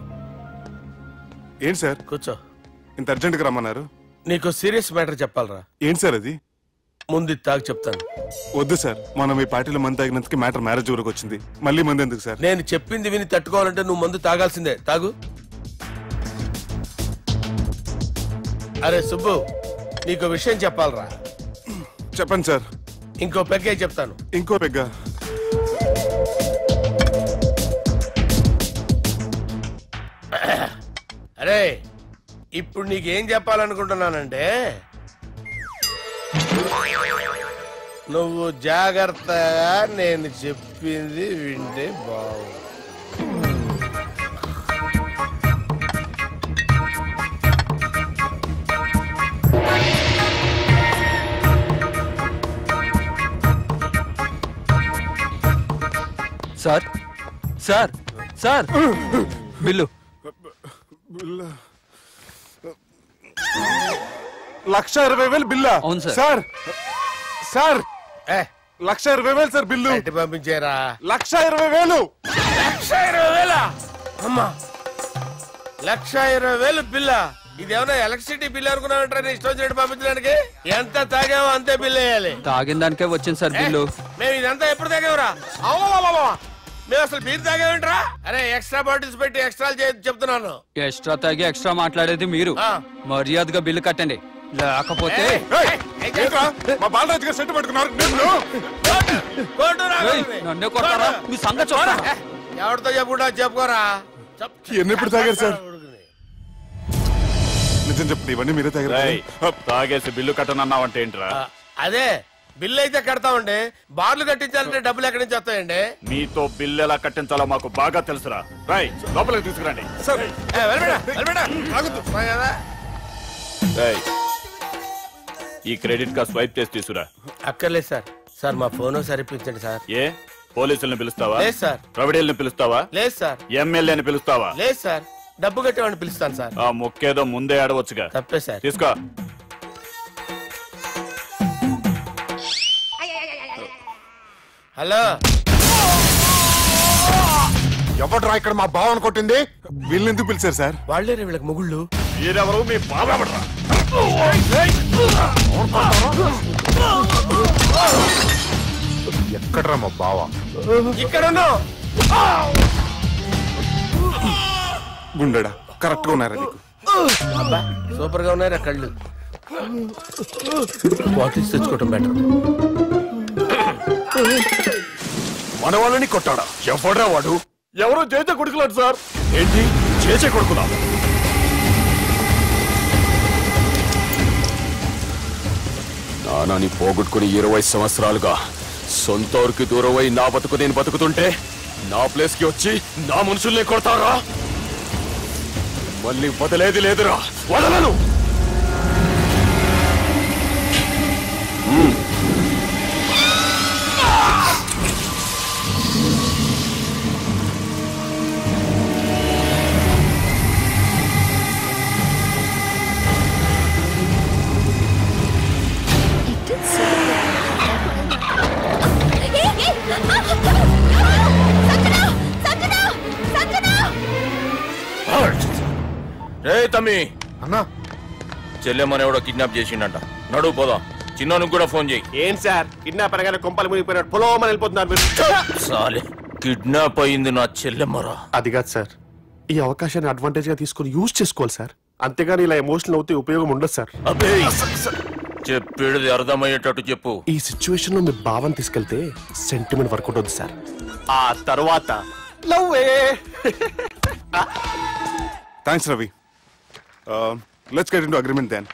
ఏంటి సార్? కూర్చో. ఇంత అర్జెంట్ గా రమ్మన్నారు? నీకు సీరియస్ మ్యాటర్ చెప్పాలరా. ఏంటి సార్ అది? ముందు తాగు చెప్తాను. వద్దు సార్, మనం ఈ పార్టీలో మందు తాగినందుకు మ్యాటర్ మ్యారేజ్ వరకు వచ్చింది. మళ్ళీ మందు ఎందుకు సార్? నేను చెప్పింది విని తట్టుకోవాలంటే నువ్వు మందు తాగాల్సిందే. తాగు. అరే సుబ్బు, నీకు విషయం చెప్పాలరా. చెప్పండి సార్. ఇంకో పెగ్గే చెప్తాను. ఇంకో పెగ్గా? అరే ఇప్పుడు నీకేం చెప్పాలనుకుంటున్నానంటే, నువ్వు జాగ్రత్తగా నేను చెప్పింది వింటే బాగు. Sir sir sir bill. 1,20,000 బిల్లా? అవును sir. Sir sir 1,20,000 sir bill. పంపించారా? 1,20,000. 1,20,000? అమ్మా, 1,20,000 బిల్లా? ఇదేమన్నా ఎలక్ట్రిసిటీ బిల్ అనుకున్నామంటారా? నీ ఇష్టం వచ్చినట్టు పంపించడానికి. ఎంత తాగామో అంతే బిల్ వేయాలి. తాగిన దానికే వచ్చింది సార్ బిల్లు. మేము ఇదంతా ఎప్పుడు తాగామరా? మేము అసలు బీర్ తాగామంటారా? అరే ఎక్స్ట్రా బాటిల్స్ పెట్టి ఎక్స్ట్రా చెప్తున్నాను. ఎక్స్ట్రా తాగి ఎక్స్ట్రా మాట్లాడేది మీరు. మర్యాదగా బిల్లు కట్టండి, లేకపోతే మా బాలరాజు గారు సెట్ పట్టుకున్నారు. నన్నే కొడతారా? మీ సంగతి చూడరా. ఎవరితో చెప్పుకుంటా చెప్పుకోరా. ఎన్నెప్పుడు తాగారు సార్? నిజం చెప్పండి, ఇవన్నీ మీరే తాగారు? తాగేసి బిల్లు కట్టనన్నావంటే ఏంట్రా? అదే బిల్లు అయితే కడతామండి, బార్లు కట్టించాలంటే డబ్బులు ఎక్కడి నుంచి వస్తాయండి? మీతో బిల్లు ఎలా కట్టించాలో మాకు బాగా తెలుసురా. రాయ్ లోపలికి తీసుకురండి. ఈ క్రెడిట్ కార్డ్ స్వైప్ చేసి తీసుకురా. అక్కర్లేదు సార్. సార్ మా ఫోన్ సరిపించండి సార్. ఏ పోలీసుల్ని పిలుస్తావా? లేదు సార్. ప్రొవిడీల్ని పిలుస్తావా? లేదు సార్. ఎమ్మెల్యేని పిలుస్తావా? లేదు సార్. డబ్బు కట్టేవాడిని పిలుస్తాను సార్. ఆ ముక్కేదో ముందే ఆడవచ్చుగా. తప్పే సార్. తీసుకో. హలో, ఎవడ్రా ఇక్కడ మా బావని కొట్టింది? వీళ్ళని ఎందుకు పిలిచారు సార్? వాళ్ళేరే వీళ్ళకి మొగుళ్ళు. మీరెవరు? మీ బావ ఎవడ్రా? ఎక్కడ్రా మా బావ? ఇక్కడ గుండెడా కరెక్ట్ గా ఉన్నారా నీకు? సూపర్ గా ఉన్నారా కళ్ళు? బాటిల్స్ తెచ్చుకోవటం బెటర్. మన వాళ్ళని కొట్టాడా? ఎవడ్రా వాడు? ఎవరో చేసే కొడుకులాడు సార్. ఏంటి చేసే కొడుకులా? నానాని పోగొట్టుకుని 20 సంవత్సరాలుగా సొంత ఊరికి దూరమై నా బతుకు నేను బతుకుతుంటే నా ప్లేస్ కి వచ్చి నా మనుషుల్ని కొడతారా? మళ్ళీ వదిలేది లేదురా, వదలను. రే తమ్మి అన్నా, చెల్లెమ్మని ఎవడో కిడ్నాప్ చేసిండంట. నడువు పోదాం. చిన్నోనికి కూడా ఫోన్ చేయి. ఏం సార్ కిడ్నాప్ అనగానే కొంపలు మునిగిపోయినట్టు పొలవమని వెళ్ళిపోతున్నారు మీరు. సాలే, కిడ్నాప్ అయింది నా చెల్లెమ్మరా. అది కాదు సార్, ఈ అవకాశాన్ని అడ్వాంటేజ్ గా తీసుకుని యూజ్ చేసుకోవాలి సార్. అంతేగాని ఇలా ఎమోషనల్ అవుతే ఉపయోగం ఉండదు సార్. అబ్బే చెప్పేది అర్థమయ్యేటట్టు చెప్పు. ఈ సిచ్యువేషన్ లో మీ భావం తీసుకెళ్తే సెంటిమెంట్ వర్కౌట్ అవుతుంది సార్. ఆ తర్వాత లవ్వే. Thanks Ravi. Let's get into agreement then.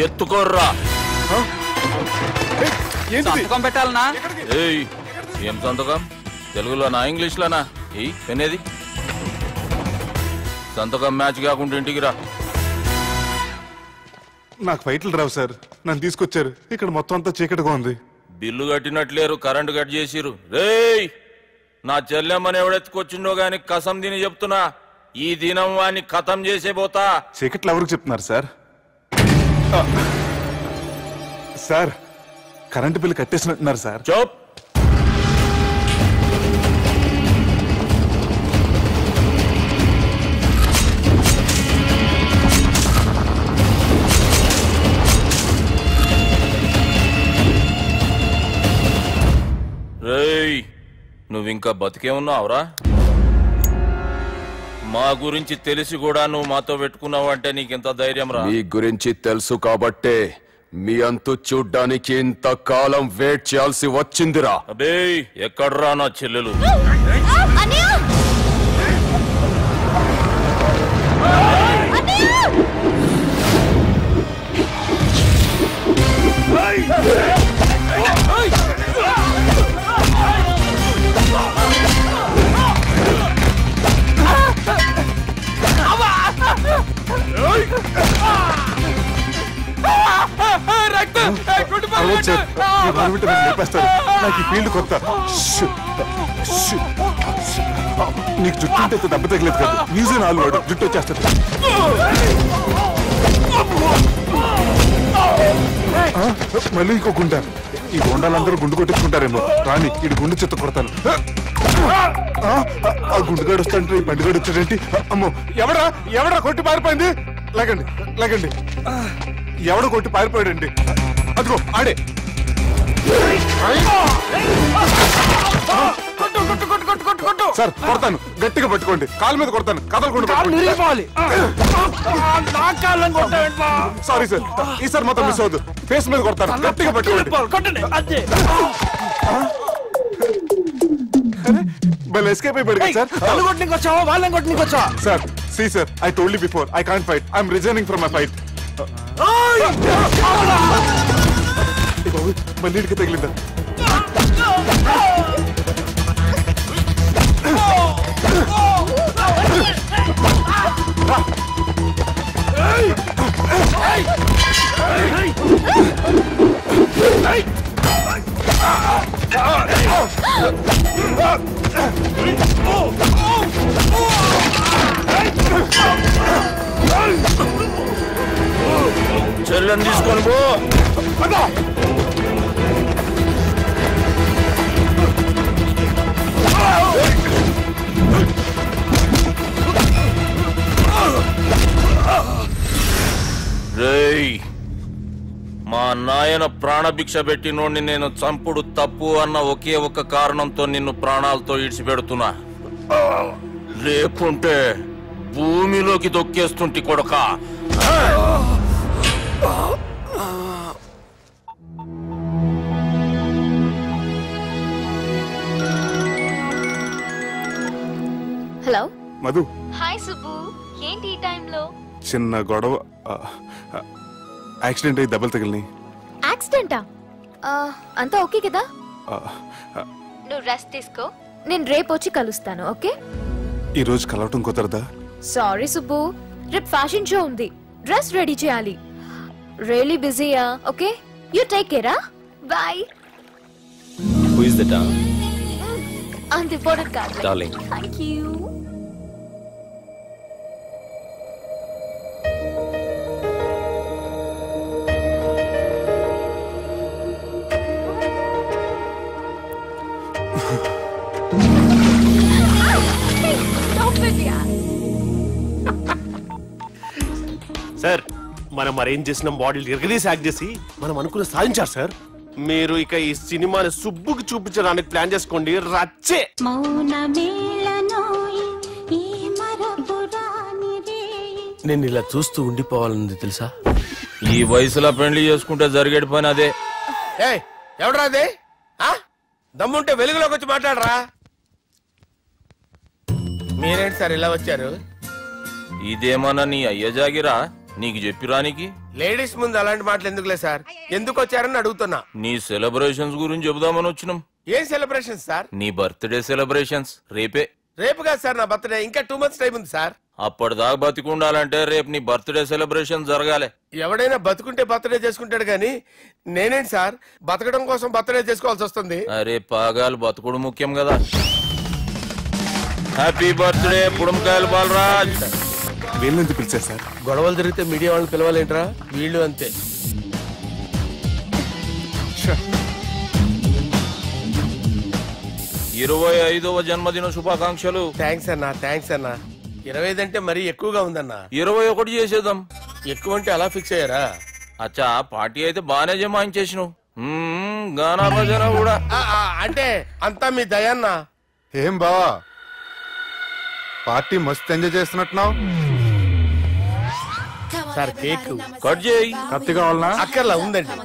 ఎత్తుకోర్రా. సంతకం పెట్టాలనా? ఏయ్ ఏం సంతకం? తెలుగులోనా ఇంగ్లీష్లోనా? ఏయ్ పెనేది సంతకం మ్యాచ్ కాకుండా ఇంటికి రా. నాకు ఫైట్లు రావు సార్. నన్ను తీసుకొచ్చారు, ఇక్కడ మొత్తం అంతా చీకటిగా ఉంది. బిల్లు కట్టినట్లేరు, కరెంటు కట్ చేసిరు. రేయ్, నా చెల్లెమ్మని ఎవడెత్తుకొచ్చిండో గాని కసం తిని చెప్తున్నా, ఈ దినం వాణ్ణి ఖతం చేసే పోతా. చీకట్లు ఎవరికి చెప్తున్నారు సార్? సార్, కరెంటు బిల్లు కట్టేసినట్టున్నారు సార్. చూప్. రేయ్, నువ్వింకా బతికే ఉన్నావురా? మా గురించి తెలిసి కూడా నువ్వు మాతో పెట్టుకున్నావు అంటే నీకెంత ధైర్యం రా? మీ గురించి తెలుసు కాబట్టే మీ అంతు చూడ్డానికి ఇంతకాలం వెయిట్ చేయాల్సి వచ్చిందిరా. అబే, ఎక్కడ్రా నా చెల్లెలు? నాకు ఈ ఫీల్డ్ కొత్త. నీకు జుట్టు ఉంటే దెబ్బ తగలేదు కదా, మ్యూజియం హాల్ వాడు జుట్టు వచ్చేస్తుంది. మళ్ళీ ఇంకో గుండా. ఈ గుండాలందరూ గుండు కొట్టించుకుంటారేమో. రాని ఇటు గుండు చెత్త కొడతాను. ఆ గుండుగాడు వస్తాంటే ఈ బండిగాడు వచ్చాడేంటి? అమ్మో, ఎవడా కొట్టి పారిపోయింది? లాగండి లాగండి. ఎవడు కొట్టి పారిపోయాడండి? అదిగో ఆడే. సార్ కొడతాను, గట్టిగా పట్టుకోండి. కాలు మీద కొడతాను, కదలకుండా. సారీ సార్, ఈసారి మొత్తం మిస్ అవుతుంది. ఫేస్ మీద కొడతాను, గట్టిగా పట్టుకోండి. Well, escape sir. Sir, see sir, I told you before, I can't fight. I'm resigning from my fight. Malidki taglinda. చెల్లెని తీసుకొని పో. రేయ్, మా నాయన ప్రాణభిక్ష పెట్టినోడిని నేను చంపుడు తప్పు అన్న ఒకే ఒక్క కారణంతో నిన్ను ప్రాణాలతో ఇడిచిపెడుతున్నా. లేకుంటే భూమిలోకి దొక్కేస్తుంటి కొడక. హలో మధు. హాయ్ సుబ్బు, ఏంటి ఈ టైంలో? చిన్న గొడవ, యాక్సిడెంట్ అయ్యి దెబ్బలు తగిలినాయి. యాక్సిడెంటా? అంతా ఓకే కదా? నువ్వు రెస్ట్ తీసుకో, నేను రేపు వచ్చి కలుస్తాను. ఓకే? ఈ రోజు కలవటం కుదరదా? సారీ సుబ్బు, రేపు ఫ్యాషన్ షో ఉంది, డ్రెస్ రెడీ చేయాలి. రియల్లీ బిజీయా? Okay, you take care. Bye. Who is the darling? అంత ఇంపార్టెంట్ కాదు. Darling. Thank you. సార్, మనం అరేంజ్ చేసిన మోడల్ ఎరగదీసి యాక్ట్ చేసి మనం అనుకున్న సాధించారు సార్. మీరు ఇక ఈ సినిమాని సుబ్బుకి చూపించడానికి ప్లాన్ చేసుకోండి. రచ్చే. నేను ఇలా చూస్తూ ఉండిపోవాలని తెలుసా? ఈ వయసులో పెళ్లి చేసుకుంటే జరిగేటి పని అదే. ఎవడరా అదే? దమ్ముంటే వెలుగులోకి వచ్చి మాట్లాడరా. మీరేంటి సార్ ఇలా వచ్చారు? ఇదేమన్నా నీ అయ్య జాగిరా నీకు చెప్పిరానికి? లేడీస్ ముందు అలాంటి మాటలు ఎందుకులే సార్, ఎందుకు వచ్చారని అడుగుతున్నా. నీ సెలబ్రేషన్స్ గురించి చెబుదామని వచ్చినాం. ఏం సెలబ్రేషన్ సార్? నీ బర్త్డే సెలబ్రేషన్స్ రేపే. రేపు కాదు సార్ నా బర్త్డే, ఇంకా 2 months టైం ఉంది సార్. అప్పటిదాకా బతికుండాలంటే రేపు నీ బర్త్డే సెలబ్రేషన్ జరగాలి. ఎవడైనా బతుకుంటే బర్త్డే చేసుకుంటాడు గాని నేనేంటి సార్ బతకడం కోసం బర్త్డే చేసుకోవాల్సి వస్తుంది? అరే పాగాలు బతుకుడు ముఖ్యం కదా. హ్యాపీ బర్త్డే పుడంకాయలు బాలరాజ్. వీళ్ళెందుకు పిలిచారు సార్? గొడవలు జరిగితే మీడియా వాళ్ళని పిలవాలేంట్రా? వీళ్ళు అంతే. 25వ జన్మదిన శుభాకాంక్షలు. థ్యాంక్స్ అన్నా, థ్యాంక్స్ అన్నా. 25 అంటే మరీ ఎక్కువగా ఉందన్నా. 21 చేసేద్దాం. ఎక్కువ అంటే అలా ఫిక్స్ అయ్యారా? అచ్చా పార్టీ అయితే బానే జమాయించేసినావు. గానా భజన కూడా అంటే అంతా మీ దయన్నా. ఏం బావా పార్టీ మస్తు ఎంజాయ్ చేస్తున్నట్టున్నావు. సార్ కేక్ కట్ చేయి. కత్తి కావాలనా? అక్కర్లా ఉందండి.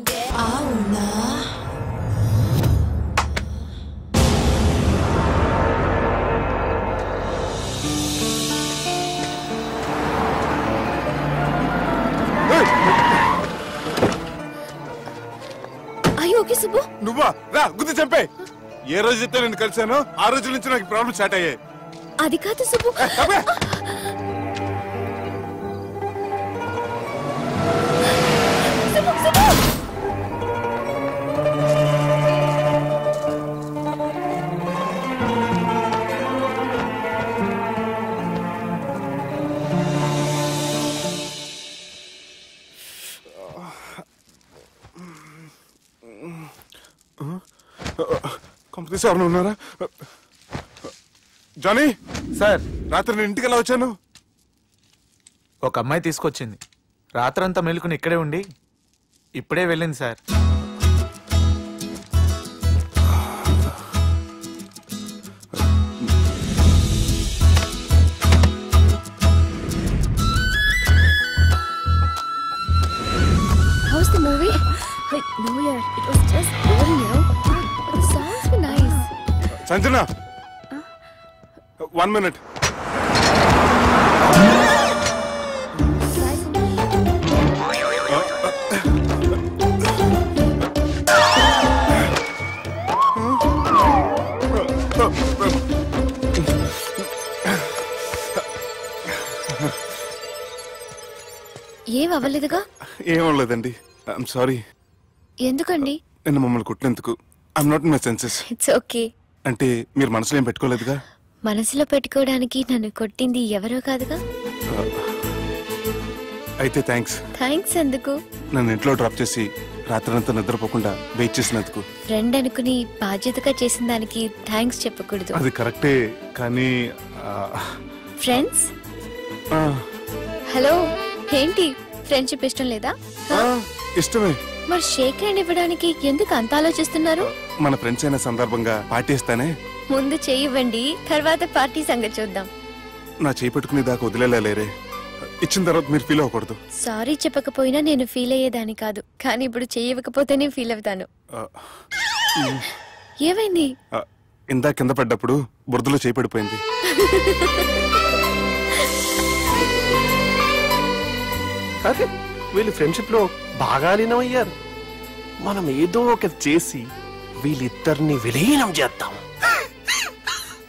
నువ్వా? రా గుద్ది చంపే. ఏ రోజైతే నేను కలిసానో ఆ రోజు నుంచి నాకు ప్రాబ్లం స్టార్ట్ అయ్యాయి. అది కాదు సుబ్బు. కంపెనీస్ ఎవరైనా ఉన్నారా? జానీ సార్, రాత్రి నేను ఇంటికి ఎలా వచ్చాను? ఒక అమ్మాయి తీసుకొచ్చింది. రాత్రంతా మెలుకుని ఇక్కడే ఉండి ఇప్పుడే వెళ్ళింది sir. How's the movie? No yaar, it was just boring, you know. The songs were nice. Sanjana 1 minute. ఏం అవ్వలేదుగా? ఏం అవ్వలేదండి. I'm sorry. ఎందుకండి? నేను మమ్మల్ని కుట్టినందుకు I'm not in my senses. It's okay. అంటే మీరు మనసులో ఏం పెట్టుకోలేదుగా? మనసులో పెట్టుకోవడానికి నన్ను కొట్టింది ఎవరో కాదుగా. అయితే థ్యాంక్స్. థ్యాంక్స్ ఎందుకు? నన్ను ఇంట్లో డ్రాప్ చేసి రాత్రంతా నిద్రపోకుండా వెయిట్ చేసినందుకు. ఫ్రెండ్ అనుకుని బాధ్యతగా చేసిన దానికి థ్యాంక్స్ చెప్పకూడదు. అది కరెక్టే కానీ ఫ్రెండ్స్ హలో, ఏంటి ఫ్రెండ్షిప్ ఇష్టం లేదా? ఇష్టమే. మరి షేక్ హ్యాండ్ ఇవ్వడానికి ఎందుకు అంత ఆలోచిస్తున్నారు? మన ఫ్రెండ్స్ అయిన సందర్భంగా పార్టీ ఇస్తానే. ముందు చేయివ్వండి, తర్వాత పార్టీ సంగతి చూద్దాం. నా చేయి పెట్టుకునే దాకా వదిలేలేరే. ఇచ్చిన తర్వాత మీరు ఫీల్ అవ్వకూడదు. సారీ చెప్పకపోయినా నేను ఫీల్ అయ్యేదాన్ని కాదు, కానీ ఇప్పుడు చెయ్యకపోతేనే ఫీల్ అవుతాను. ఏమైంది? ఇందా కింద పడ్డప్పుడు బురదలో చేయి పడిపోయింది. అరే వీళ్ళు ఫ్రెండ్షిప్ లో బాగా లీనమయ్యారు. మనం ఏదో ఒకటి చేసి వీళ్ళిద్దరిని విలీనం చేద్దాం.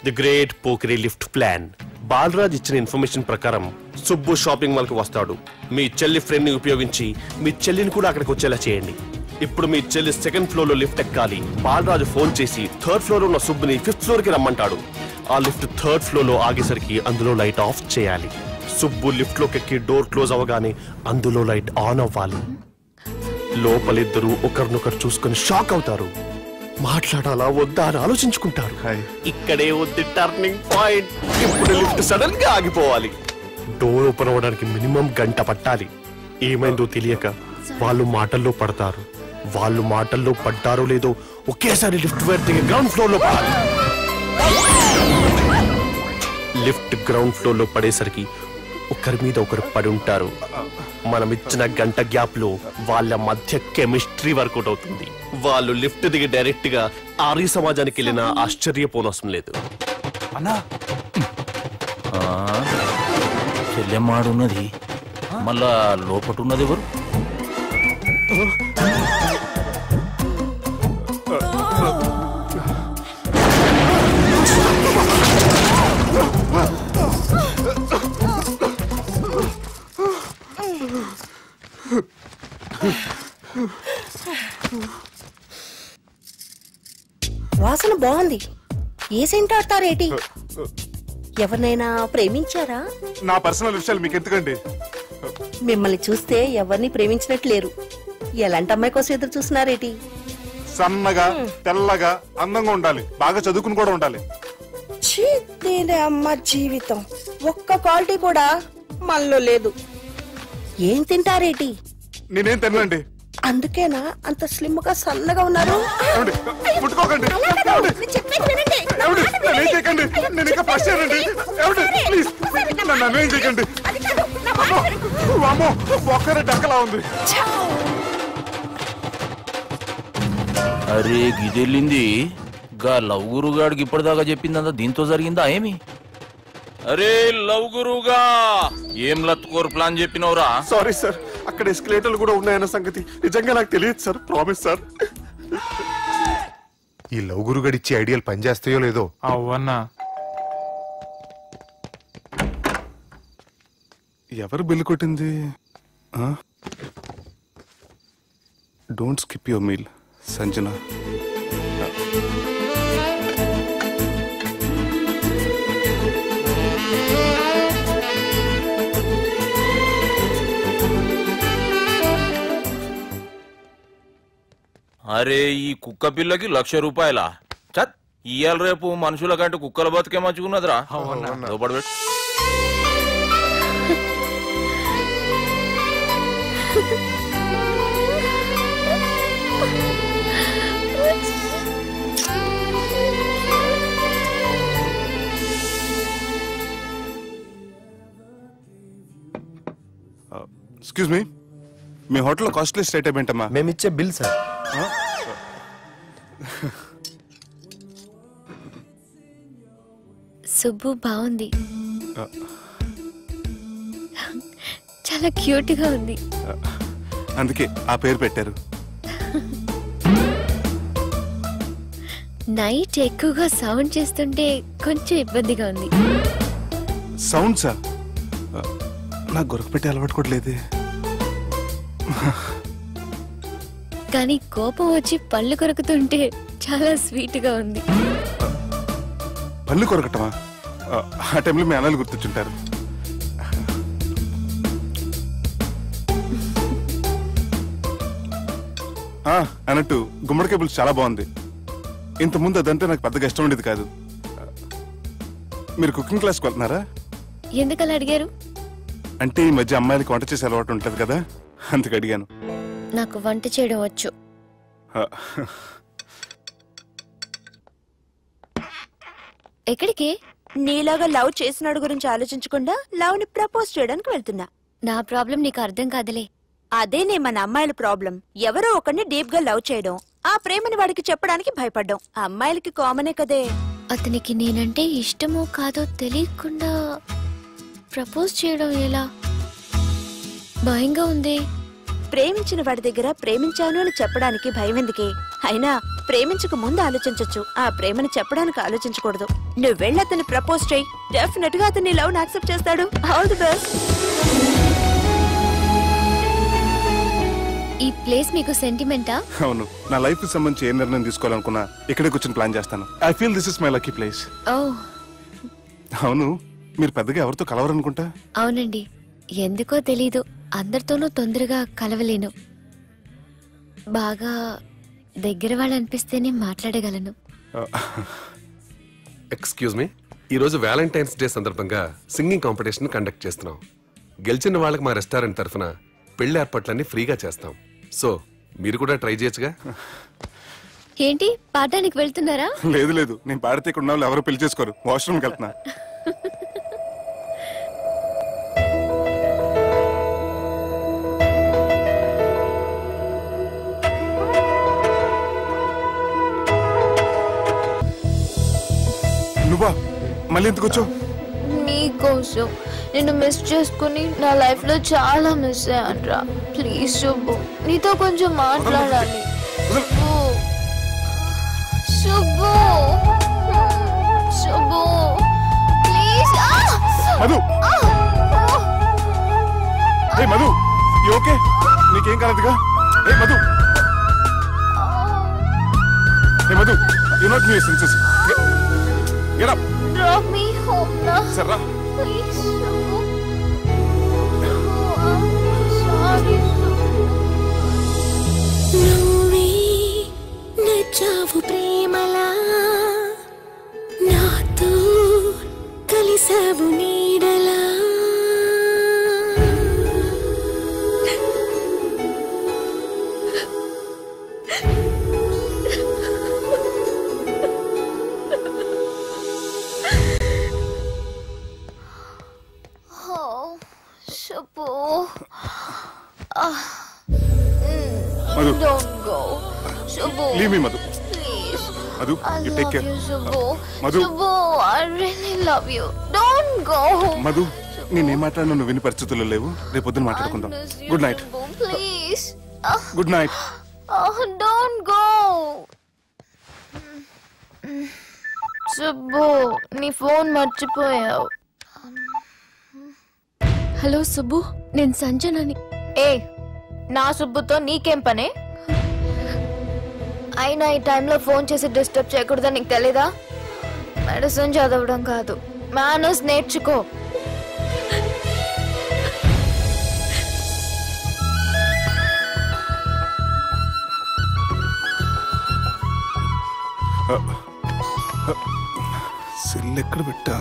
ది గ్రేట్ పోకరీ లిఫ్ట్ ప్లాన్. బాలరాజ్ ఇచ్చిన ఇన్ఫర్మేషన్ ప్రకారం సుబ్బు షాపింగ్ మాల్ కి వస్తాడు. మీ చెల్లి ఫ్రెండ్ ని ఉపయోగించి మీ చెల్లిని కూడా అక్కడికి వచ్చేలా చేయండి. ఇప్పుడు మీ చెల్లి 2nd ఫ్లోర్ లో లిఫ్ట్ ఎక్కాలి. బాలరాజు ఫోన్ చేసి 3rd ఫ్లోర్ లో ఉన్న సుబ్బుని 5th ఫ్లోర్ కి రమ్మంటాడు. ఆ లిఫ్ట్ 3rd ఫ్లోర్ లో ఆగేసరికి అందులో లైట్ ఆఫ్ చేయాలి. సుబ్బు లిఫ్ట్ లోకి ఎక్కి డోర్ క్లోజ్ అవగానే అందులో లైట్ ఆన్ అవ్వాలి. లోపలిద్దరూ ఒకరినొకరు చూసుకుని షాక్ అవుతారు. మాట్లాడాలా వద్దా అని ఆలోచించుకుంటారు. ఇక్కడే ఉంది టర్నింగ్ పాయింట్. ఇప్పుడు లిఫ్ట్ సడన్ గా ఆగిపోవాలి. డోర్ ఓపెన్ అవ్వడానికి మినిమం గంట పట్టాలి. ఏమైందో తెలియక వాళ్ళు మాటల్లో పడతారు. వాళ్ళు మాటల్లో పడ్డారో లేదో ఒకేసారి లిఫ్ట్ దిగి గ్రౌండ్ ఫ్లోర్ లో పడాలి. లిఫ్ట్ గ్రౌండ్ ఫ్లోర్ లో పడేసరికి ఒకరి మీద ఒకరు పడి ఉంటారు. మనం ఇచ్చిన గంట గ్యాప్ లో వాళ్ళ మధ్య కెమిస్ట్రీ వర్కౌట్ అవుతుంది. వాళ్ళు లిఫ్ట్ దిగి డైరెక్ట్ గా ఆర్య సమాజానికి వెళ్ళినా ఆశ్చర్యపోనవసరం లేదు. అన్నా చెల్లెమ్మాడున్నది, మళ్ళా లోపటున్నది ఎవరు? బాగుంది. ఏ సెంట్ ఆడతారేటి? ఎవరినైనా ప్రేమించారా? నా పర్సనల్ విషయాలు మీకు ఎందుకండి? మిమ్మల్ని చూస్తే ఎవరిని ప్రేమించినట్లేరు. ఎలాంటి అమ్మాయి కోసం ఎదురు చూస్తున్నారేటి? సన్నగా తెల్లగా అందంగా ఉండాలి, బాగా చదువుకుని కూడా ఉండాలి. దీని అమ్మ జీవితం ఒక్క క్వాలిటీ కూడా మనలో లేదు. ఏం తింటారేటి? నేనేం తినండి. అందుకేనా అంత స్లిమ్ గా సన్నగా ఉన్నారు? ముట్టుకోకండి, నేను ఇంకా ఫస్ట్ చేయనండి. ప్లీజ్ నన్ను ఏం చేయకండి. ఒక్కరే డక్కలా ఉంది. అరే గిదెళ్ళింది గా లవ్ గురుగాడికి ఇప్పటిదాకా చెప్పిందంతా దీంతో జరిగిందా ఏమి? అరే లవ్ గురుగా ఏం లత్కోర్ ప్లాన్ చెప్పినవురా? సారీ సార్, అక్కడ ఎస్కలేటర్లు కూడా ఉన్నాయన్న సంగతి నిజంగా నాకు తెలియదు సార్. Promise sir. ఈ లవ్ గురుగాడి ఇచ్చే ఐడియాలు పనిచేస్తాయో లేదో. అవ్వన్నా ఎవరు బిల్లు కొట్టింది? Don't skip your meal Sanjana. అరే ఈ కుక్క పిల్లకి 1,00,000 రూపాయలా? చత్ ఇయ్యాల రేపు మనుషుల కంటే కుక్కల బతికే మంచుకున్నదిరా. లోపడబెట్టు. ఎక్స్క్యూజ్ మీ, మీ హోటల్లో కాస్ట్లీ ఐటమ్ ఏంటమ్మా? మేమిచ్చే బిల్ సార్. సుబ్బు బాగుంది, చాలా క్యూట్ గా ఉంది. అందుకే ఆ పేరు పెట్టారు. నైట్ ఎక్కువగా సౌండ్ చేస్తుంటే కొంచెం ఇబ్బందిగా ఉంది. సౌండ్సా? నాకు గొరకపెట్టే అలవాటు కూడా లేదే. కానీ కోపం వచ్చి పళ్ళు కొరుకుతుంటే చాలా స్వీట్ గా ఉంది. పళ్ళు కొరకటమా? ఆ టైంలో మీ అన్నలు గుర్తొచ్చుంటారు. అన్నట్టు గుమ్మడికాయ పులుసు చాలా బాగుంది. ఇంతకుముందు అదంటే నాకు పెద్దగా ఇష్టం ఉండేది కాదు. మీరు కుకింగ్ క్లాస్కి వెళ్తున్నారా? ఎందుకలా అడిగారు? అంటే ఈ మధ్య అమ్మాయిలకి వంట చేసే అలవాటు ఉంటది కదా, అందుకు అడిగాను. నాకు వంట చేయడం వచ్చు. ఎక్కడికి? నీలాగా లవ్ చేసినాడు గురించి ఆలోచించకుండా లవ్ ని ప్రపోజ్ చేయడానికి వెళ్తున్నా. నా ప్రాబ్లం నీకు అర్థం కాదులే. అదేనే మన అమ్మాయిల ప్రాబ్లం. ఎవరో ఒకరిని డీప్ గా లవ్ చేయడం, ఆ ప్రేమని వాడికి చెప్పడానికి భయపడ్డం అమ్మాయిలకి కామనే కదే. అతనికి నేనంటే ఇష్టమో కాదో తెలియకుండా ప్రపోజ్ చేయడం ఎలా? భయంగా ఉంది. ప్రేమించిన వాడి దగ్గర ప్రేమించాను అని చెప్పడానికి భయం ఎందుకే? అయినా ప్రేమించక ముందు ఆలోచించొచ్చు, ఆ ప్రేమని చెప్పడానికి ఆలోచించకూడదు. నువ్వు వెళ్ళి అతన్ని ప్రపోజ్ చేయి, డెఫినెట్ గా అతన్ని లవ్ యాక్సెప్ట్ చేస్తాడు. All the best. ఈ ప్లేస్ మీకు సెంటిమెంటా? అవును, నా లైఫ్ కి సంబంధించి ఏ నిర్ణయం తీసుకోవాలనుకున్నా ఇక్కడే కూర్చొని ప్లాన్ చేస్తాను. I feel this is my lucky place. ఓ అవును, మీరు పెద్దగా ఎవరితో కలవరనుకుంటా? అవునండి, ఎందుకో తెలీదు, అందరితోనూ తొందరగా కలవలేను. బాగా దగ్గర వాళ్ళు అనిపిస్తేనే మాట్లాడగలను. ఎక్స్క్యూజ్ మీ, ఈరోజు వ్యాలంటైన్స్ డే సందర్భంగా సింగింగ్ కాంపిటీషన్ కండక్ట్ చేస్తున్నాం. గెలిచిన వాళ్ళకి మా రెస్టారెంట్ తరఫున పెళ్లి ఏర్పాట్లన్నీ ఫ్రీగా చేస్తాం. సో మీరు కూడా ట్రై చేయొచ్చుగా. ఏంటి పాడడానికి వెళ్తున్నారా? లేదు లేదు, నేను పాడితే ఇక్కడ ఉన్న వాళ్ళు ఎవరు పెళ్లి చేసుకోరు. వాష్రూమ్కి వెళ్తున్నా. నువ్వా మళ్ళీ ఎందుకు వచ్చావు? నీకోసం నేను మిస్ చేసుకుని నా లైఫ్ లో చాలా మిస్ అయ్యానురా. ప్లీజ్ శుభు, నీతో కొంచెం మాట్లాడాలి. Shubhu Shubhu please. Madhu, A Madhu, you okay? నీకేం కాలేదుగా? ఏ మధు, ఏ Madhu, You're not new senses. Get up. Drop me home now. Sarah. Please, Subbu. Oh, I'm sorry, Subbu. నువ్వే నచ్చావు ప్రేమలా నాతో కలిసావు నీడలా Oh, Subbu. Madhu. Don't go. Subbu. Leave me, Madhu. Please. Madhu, I you take love care. you, Subbu. Madhu. Subbu, I really love you. Don't go. Madhu నేనేం మాట్లాడినా నువ్వు విని పరిస్థితుల్లో లేవు. రేపు పొద్దున మాట్లాడుకుందాం. Good night. Please. Good night. Oh, don't go. Subbu నీ ఫోన్ మర్చిపోయావు. హలో సుబ్బు, నేను సంజనని. ఏ నా సుబ్బుతో నీకేం పనే? అయినా ఈ టైంలో ఫోన్ చేసి డిస్టర్బ్ చేయకూడదని నీకు తెలీదా? మెడిసిన్ చదవడం కాదు, మేనర్స్ నేర్చుకో. సెల్ ఎక్కడ పెట్టా?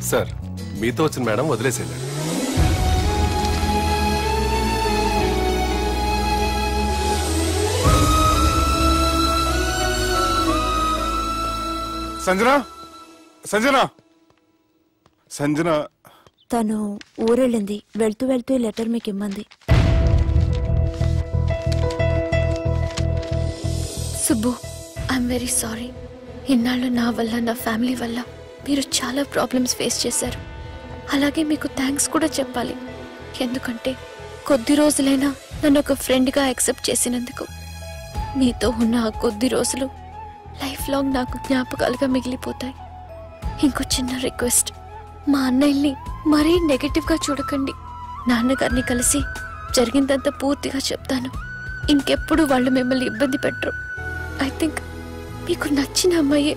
సార్ మీతో వచ్చిన మేడం వదిలేసేయండి. సంజన, సంజన, సంజన. తను ఊరెళ్ళింది. వెళ్తూ వెళ్తూ ఈ లెటర్ మీకు ఇమ్మంది. Subbu, I'm very sorry. ఇన్నాళ్ళు నా వల్ల, నా ఫ్యామిలీ వల్ల మీరు చాలా ప్రాబ్లమ్స్ ఫేస్ చేశారు. అలాగే మీకు థ్యాంక్స్ కూడా చెప్పాలి. ఎందుకంటే కొద్ది రోజులైనా నన్ను ఒక ఫ్రెండ్గా యాక్సెప్ట్ చేసినందుకు. మీతో ఉన్న ఆ కొద్ది రోజులు లైఫ్ లాంగ్ నాకు జ్ఞాపకాలుగా మిగిలిపోతాయి. ఇంకో చిన్న రిక్వెస్ట్, మా అన్నయ్యని మరీ నెగటివ్గా చూడకండి. నాన్నగారిని కలిసి జరిగిందంతా పూర్తిగా చెప్తాను. ఇంకెప్పుడు వాళ్ళు మిమ్మల్ని ఇబ్బంది పెట్టరు. ఐ థింక్ మీకు నచ్చిన అమ్మాయే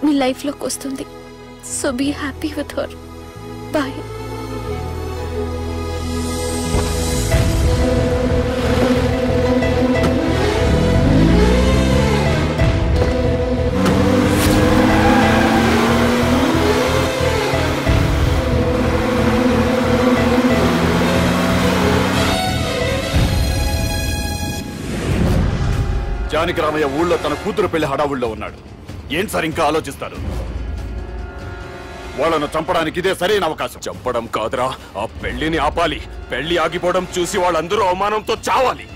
మీ లైఫ్లోకి వస్తుంది. So be happy with her. Bye. Janaki Ramayya ఊళ్ళో తన కూతురు పెళ్లి హడావుల్లో ఉన్నాడు. ఏం సార్ ఇంకా ఆలోచిస్తారు? వాళ్ళను చంపడానికి ఇదే సరైన అవకాశం. చంపడం కాదురా, ఆ పెళ్లిని ఆపాలి. పెళ్లి ఆగిపోవడం చూసి వాళ్ళందరూ అవమానంతో చావాలి.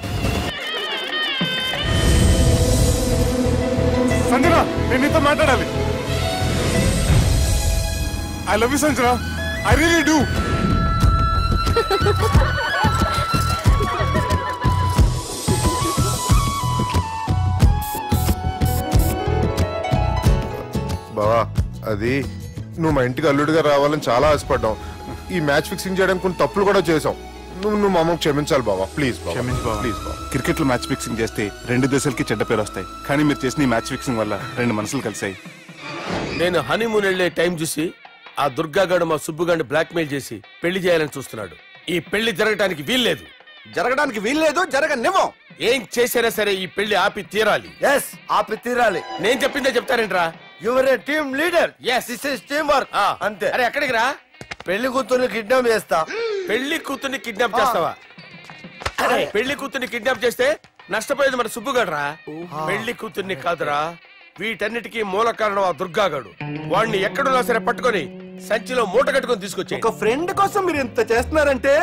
సంజన, నేను నీతో మాట్లాడాలి. I love you Sanjana, I really do. బావా, అది నువ్వు మా ఇంటికి అల్లుడిగా రావాలని చాలా ఆశపడ్డాం. ఈ మ్యాచ్ ఫిక్సింగ్ చేయడానికి కొన్ని తప్పులు కూడా చేసాం. నువ్వు మా అమ్మకు క్షమించాలి బావా, ప్లీజ్. ప్లీజ్ బావా. క్రికెట్ లో మ్యాచ్ ఫిక్సింగ్ చేస్తే 2 దేశాలకి చెడ్డ పేరు వస్తాయి. కానీ మీరు చేసిన ఈ మ్యాచ్ ఫిక్సింగ్ వల్ల 2 మనసులు కలిసాయి. నేను హనీమూన్ వెళ్లే టైం చూసి ఆ దుర్గాగాడు మా సుబ్బుగాడిని బ్లాక్మెయిల్ చేసి పెళ్లి చేయాలని చూస్తున్నాడు. ఈ పెళ్లి జరగడానికి వీల్లేదు. జరగడానికి వీల్లేదు, జరగనివ్వం. ఏం చేసినా సరే ఈ పెళ్లి ఆపి తీరాలి. ఎస్, ఆపి తీరాలి. నేను చెప్పిందే చెప్తారేంట్రా? Your a team leader. Yes, this is team work. అంతే. అరే ఎక్కడికి రా? పెళ్లి కూతుర్ని కిడ్నాప్ చేస్తా. పెళ్లి కూతుర్ని కిడ్నాప్ చేస్తావా? అరే పెళ్లి కూతుర్ని కిడ్నాప్ చేస్తే నష్టపోయేది మన సుబ్బుగాడురా. పెళ్లి కూతుర్ని కాదురా, వీటన్నిటికీ మూల కారణం ఆ దుర్గాగాడు. వాడిని ఎక్కడున్నా సరే పట్టుకొని సంచిలో మూట కట్టుకొని తీసుకొచ్చి. ఒక ఫ్రెండ్ కోసం మీరు ఇంత చేస్తున్నారంటే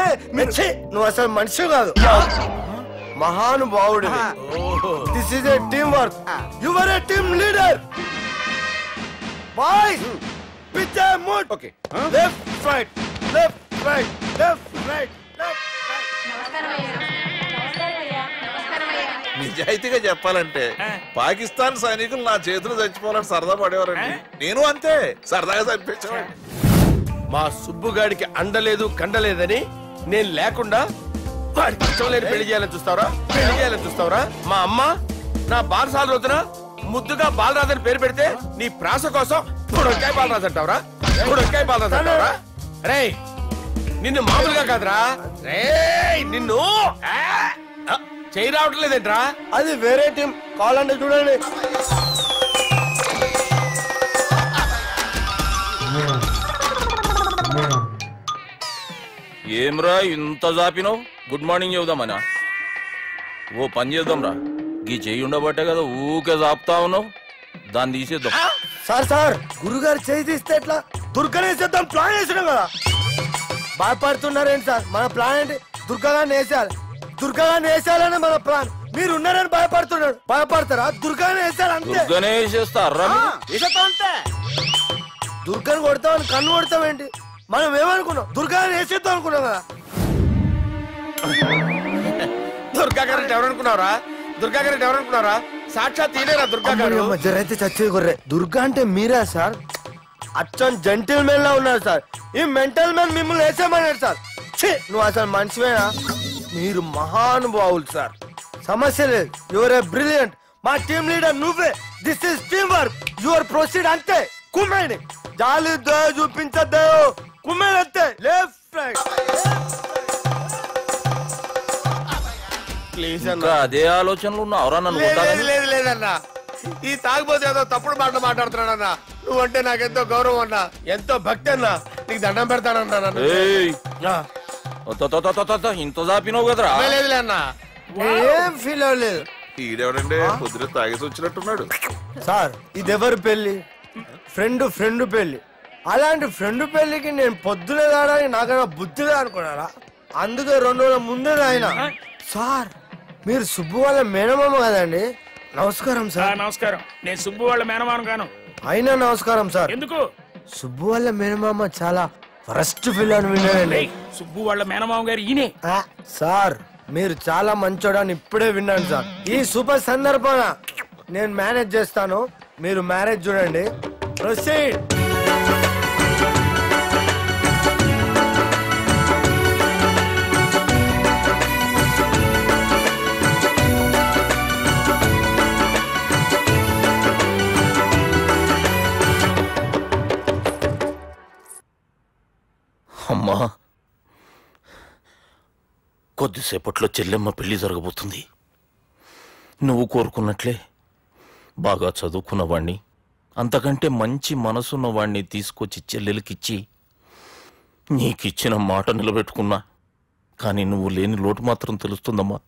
నువ్వు అసలు మనిషి కాదు, మహానుభావుడు. This is a team work. Your a team leader. Boys, pitch move. Okay, left right, left right, left right, left నిజాయితీగా చెప్పాలంటే పాకిస్తాన్ సైనికులు నా చేతులు చచ్చిపోవాలని సరదా పడేవారండి. నేను అంతే సరదాగా చంపించేవాడిని. మా సుబ్బుగాడికి అండలేదు కండలేదని నేను లేకుండా వాడికి ఇష్టం లేని పెళ్లి చేయాలని చూస్తావరా? పెళ్లి చేయాలని చూస్తావరా? మా అమ్మ నా బాలసాల రోజున ముద్దుగా బాలరాజు పేరు పెడితే నీ ప్రాస కోసం గుడొక్కాయ బాలరాజు అంటావురా? గుడొక్కాయ బాలరాజు అంటావురా? రే నిన్ను మామూలుగా కాదురా, రే నిన్ను చేయి రావటం లేదేంట్రా? అది వేరే టీం కావాలంటే చూడండి. ఏమ్రా ఇంత జాపినావు? Good morning చెబుదామనా? ఓ పని చేద్దాం రా, గీ చెయ్యి ఉండబట్టే కదా ఊకే జాపుతా ఉన్నావు, దాన్ని తీసేద్దాం. సార్ గురుగారు చేయి తీస్తే ఎట్లా? దుర్గనేసేద్దాం ప్లాన్ వేసినాం కదా. భయపడుతున్నారేంటి సార్? మన ప్లాన్ ఏంటి? దుర్గాన్ని వేసేయాలి. దుర్గాన్ని వేసేయాలని మన ప్లాన్. మీరు ఉన్నారని భయపడుతున్నాడు. భయపడతారా? దుర్గాన్ని వేసేయాలి అంతే. దుర్గనే వేసేస్తారా? అంతే. దుర్గాని కొడతామని కన్ను కొడతామేంటి? మనం ఏమనుకున్నాం? దుర్గాని వేసేద్దాం అనుకున్నాం కదా. దుర్గా గారు ఎవరనుకున్నారా? దుర్గా గారు ఎవరనుకున్నారా? సాక్షాత్ తీరేరా దుర్గా గారు. జరైతే చచ్చేది కొర్రే. దుర్గా అంటే మీరా సార్? అచ్చం జెంటిల్ మెన్ లా ఉన్నారు సార్. ఈ మెంటల్ మెన్ మిమ్మల్ని వేసేమన్నాడు సార్. నువ్వు అసలు మనిషివేనా? మీరు మహానుభావులు సార్, సమస్య లేదు. Your a brilliant. మా టీమ్ లీడర్ నువ్వే. This is team work. Your proceed అంతే. కుమ్మేని జాలి చూపించద్దు. కుమ్మేని అంతే. Left right. ఇంకా అదే ఆలోచనలు ఉన్నావురా? నన్ను లేదన్నా, ఈ తాగుబోతు ఏదో తప్పుడు మాట మాట్లాడుతున్నాడన్నా. నువ్వంటే నాకెంతో గౌరవం అన్నా, ఎంతో భక్తి అన్నా. నీకు దండం పెడతానన్నా. ఇంత జాపినావు కదరా? లేదులే అన్నా, ఏం ఫీల్ అవ్వలేదు. ఈడెవడండి పొద్దున తాగేసి వచ్చినట్టున్నాడు. సార్ ఇది ఎవరు పెళ్లి? ఫ్రెండ్ పెళ్లి. అలాంటి ఫ్రెండ్ పెళ్లికి నేను పొద్దునే రావడానికి నాకన్నా బుద్ధిగా అనుకున్నారా? అందుకే 2 రోజుల ముందే ఆయన. సార్ మీరు సుబ్బు వాళ్ళ మేనమామ కదండి? నమస్కారం సార్. నమస్కారం. నేను సుబ్బు వాళ్ళ మేనమామ గాను. అయినా నమస్కారం సార్. ఎందుకు? సుబ్బు వాళ్ళ మేనమామ చాలా ఫస్ట్ ఫిల్ అని విన్నానండి. సుబ్బు వాళ్ళ మేనమామ గారు ఈయనే. సార్ మీరు చాలా మంచోడని ఇప్పుడే విన్నాను సార్. ఈ శుభ సందర్భాన నేను మేనేజ్ చేస్తాను, మీరు మ్యారేజ్ చూడండి. ప్రొసీడ్. అమ్మా, కొద్దిసేపట్లో చెల్లెమ్మ పెళ్లి జరగబోతుంది. నువ్వు కోరుకున్నట్లే బాగా చదువుకున్నవాణ్ణి, అంతకంటే మంచి మనసున్నవాణ్ణి తీసుకొచ్చి చెల్లెలకిచ్చి నీకిచ్చిన మాట నిలబెట్టుకున్నా. కానీ నువ్వు లేని లోటు మాత్రం తెలుస్తుందమ్మా.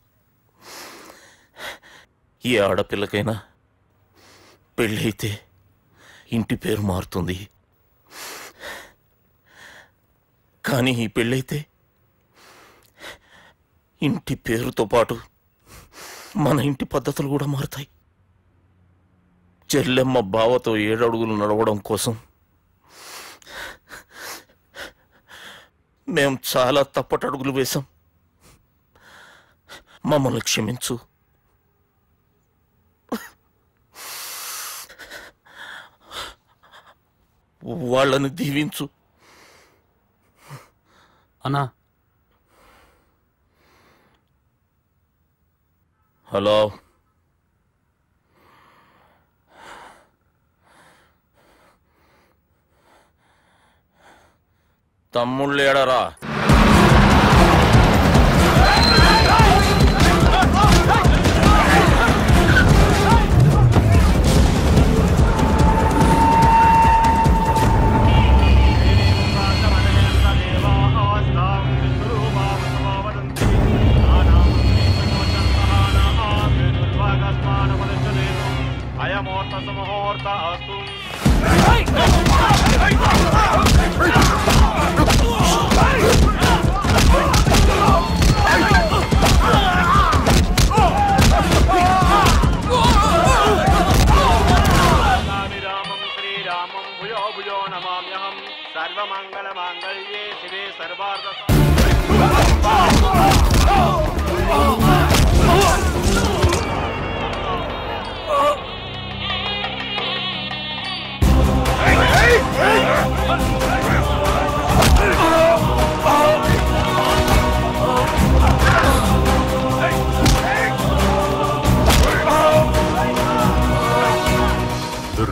ఏ ఆడపిల్లకైనా పెళ్ళి అయితే ఇంటి పేరు మారుతుంది, కానీ ఈ పెళ్ళైతే ఇంటి పేరుతో పాటు మన ఇంటి పద్ధతులు కూడా మారుతాయి. చెల్లెమ్మ బావతో 7 అడుగులు నడవడం కోసం మేం చాలా తప్పటడుగులు వేశాం. మమ్మల్ని క్షమించు. వాళ్ళని దీవించు. అన్నా, హలో, తమ్ముళ్ళు ఏడరా? सर्वमंगलमांगल्ये शिवे सर्वार्थ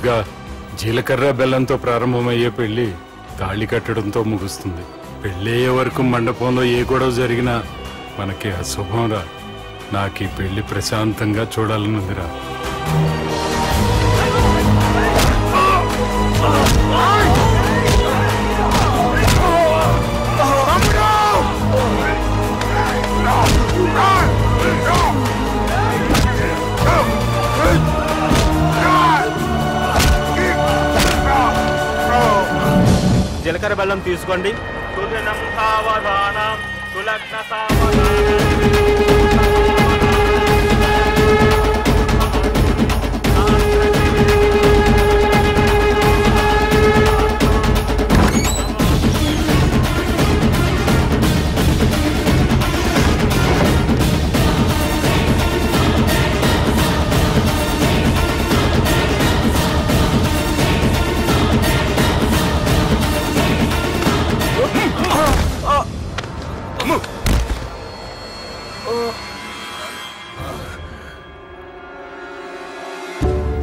మామూలుగా జీలకర్ర బెల్లంతో ప్రారంభమయ్యే పెళ్లి తాళి కట్టడంతో ముగుస్తుంది. పెళ్ళయ్యే వరకు మండపంలో ఏ గొడవ జరిగినా మనకి అశుభం రా. నాకు ఈ పెళ్లి ప్రశాంతంగా చూడాలనుందిరా. జీలకర్ర బెల్లం తీసుకోండి.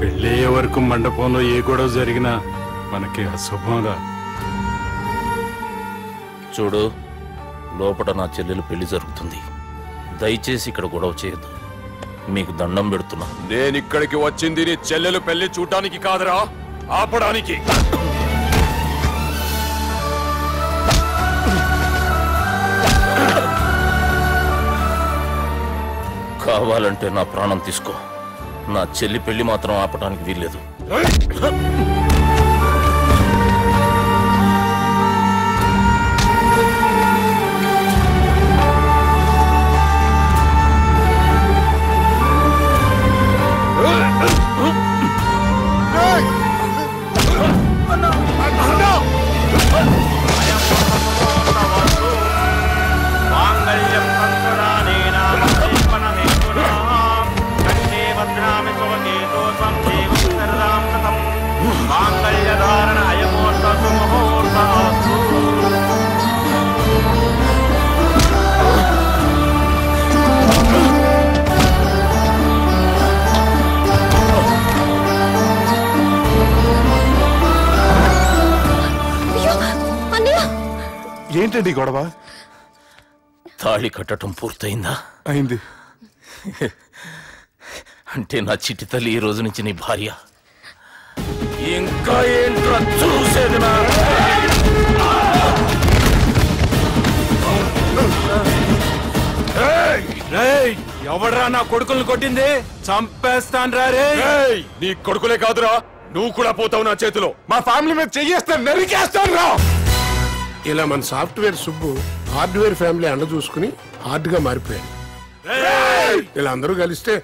పెళ్ళయ్యే వరకు మండపంలో ఏ గొడవ జరిగినా మనకి అశుభం రా. చూడు, లోపల నా చెల్లెలు పెళ్లి జరుగుతుంది. దయచేసి ఇక్కడ గొడవ చేయదు. మీకు దండం పెడుతున్నా. నేనిక్కడికి వచ్చింది నీ చెల్లెలు పెళ్లి చూడటానికి కాదురా, ఆపడానికి. కావాలంటే నా ప్రాణం తీసుకో. నా చెల్లి పెళ్లి మాత్రం ఆపడానికి వీల్లేదు. ఏంటండి గొడవ? తాళి కట్టడం పూర్తయిందా? అయింది. అంటే నా చిట్టి తల్లి ఈ రోజు నుంచి నీ భార్య. ఇంకా ఏంట్రా చూసేది? ఎవడరా నా కొడుకుల్ని కొట్టింది? చంపేస్తాను రా రే. నీ కొడుకులే కాదురా, నువ్వు కూడా పోతావు నా చేతిలో. మా ఫ్యామిలీ మీద చెయ్యేస్తాను, నరికేస్తాను రా. ఇలా మన సాఫ్ట్వేర్ సుబ్బు హార్డ్వేర్ ఫ్యామిలీ అండ చూసుకుని హార్డ్ గా మారిపోయాడు. ఇలా అందరూ కలిస్తే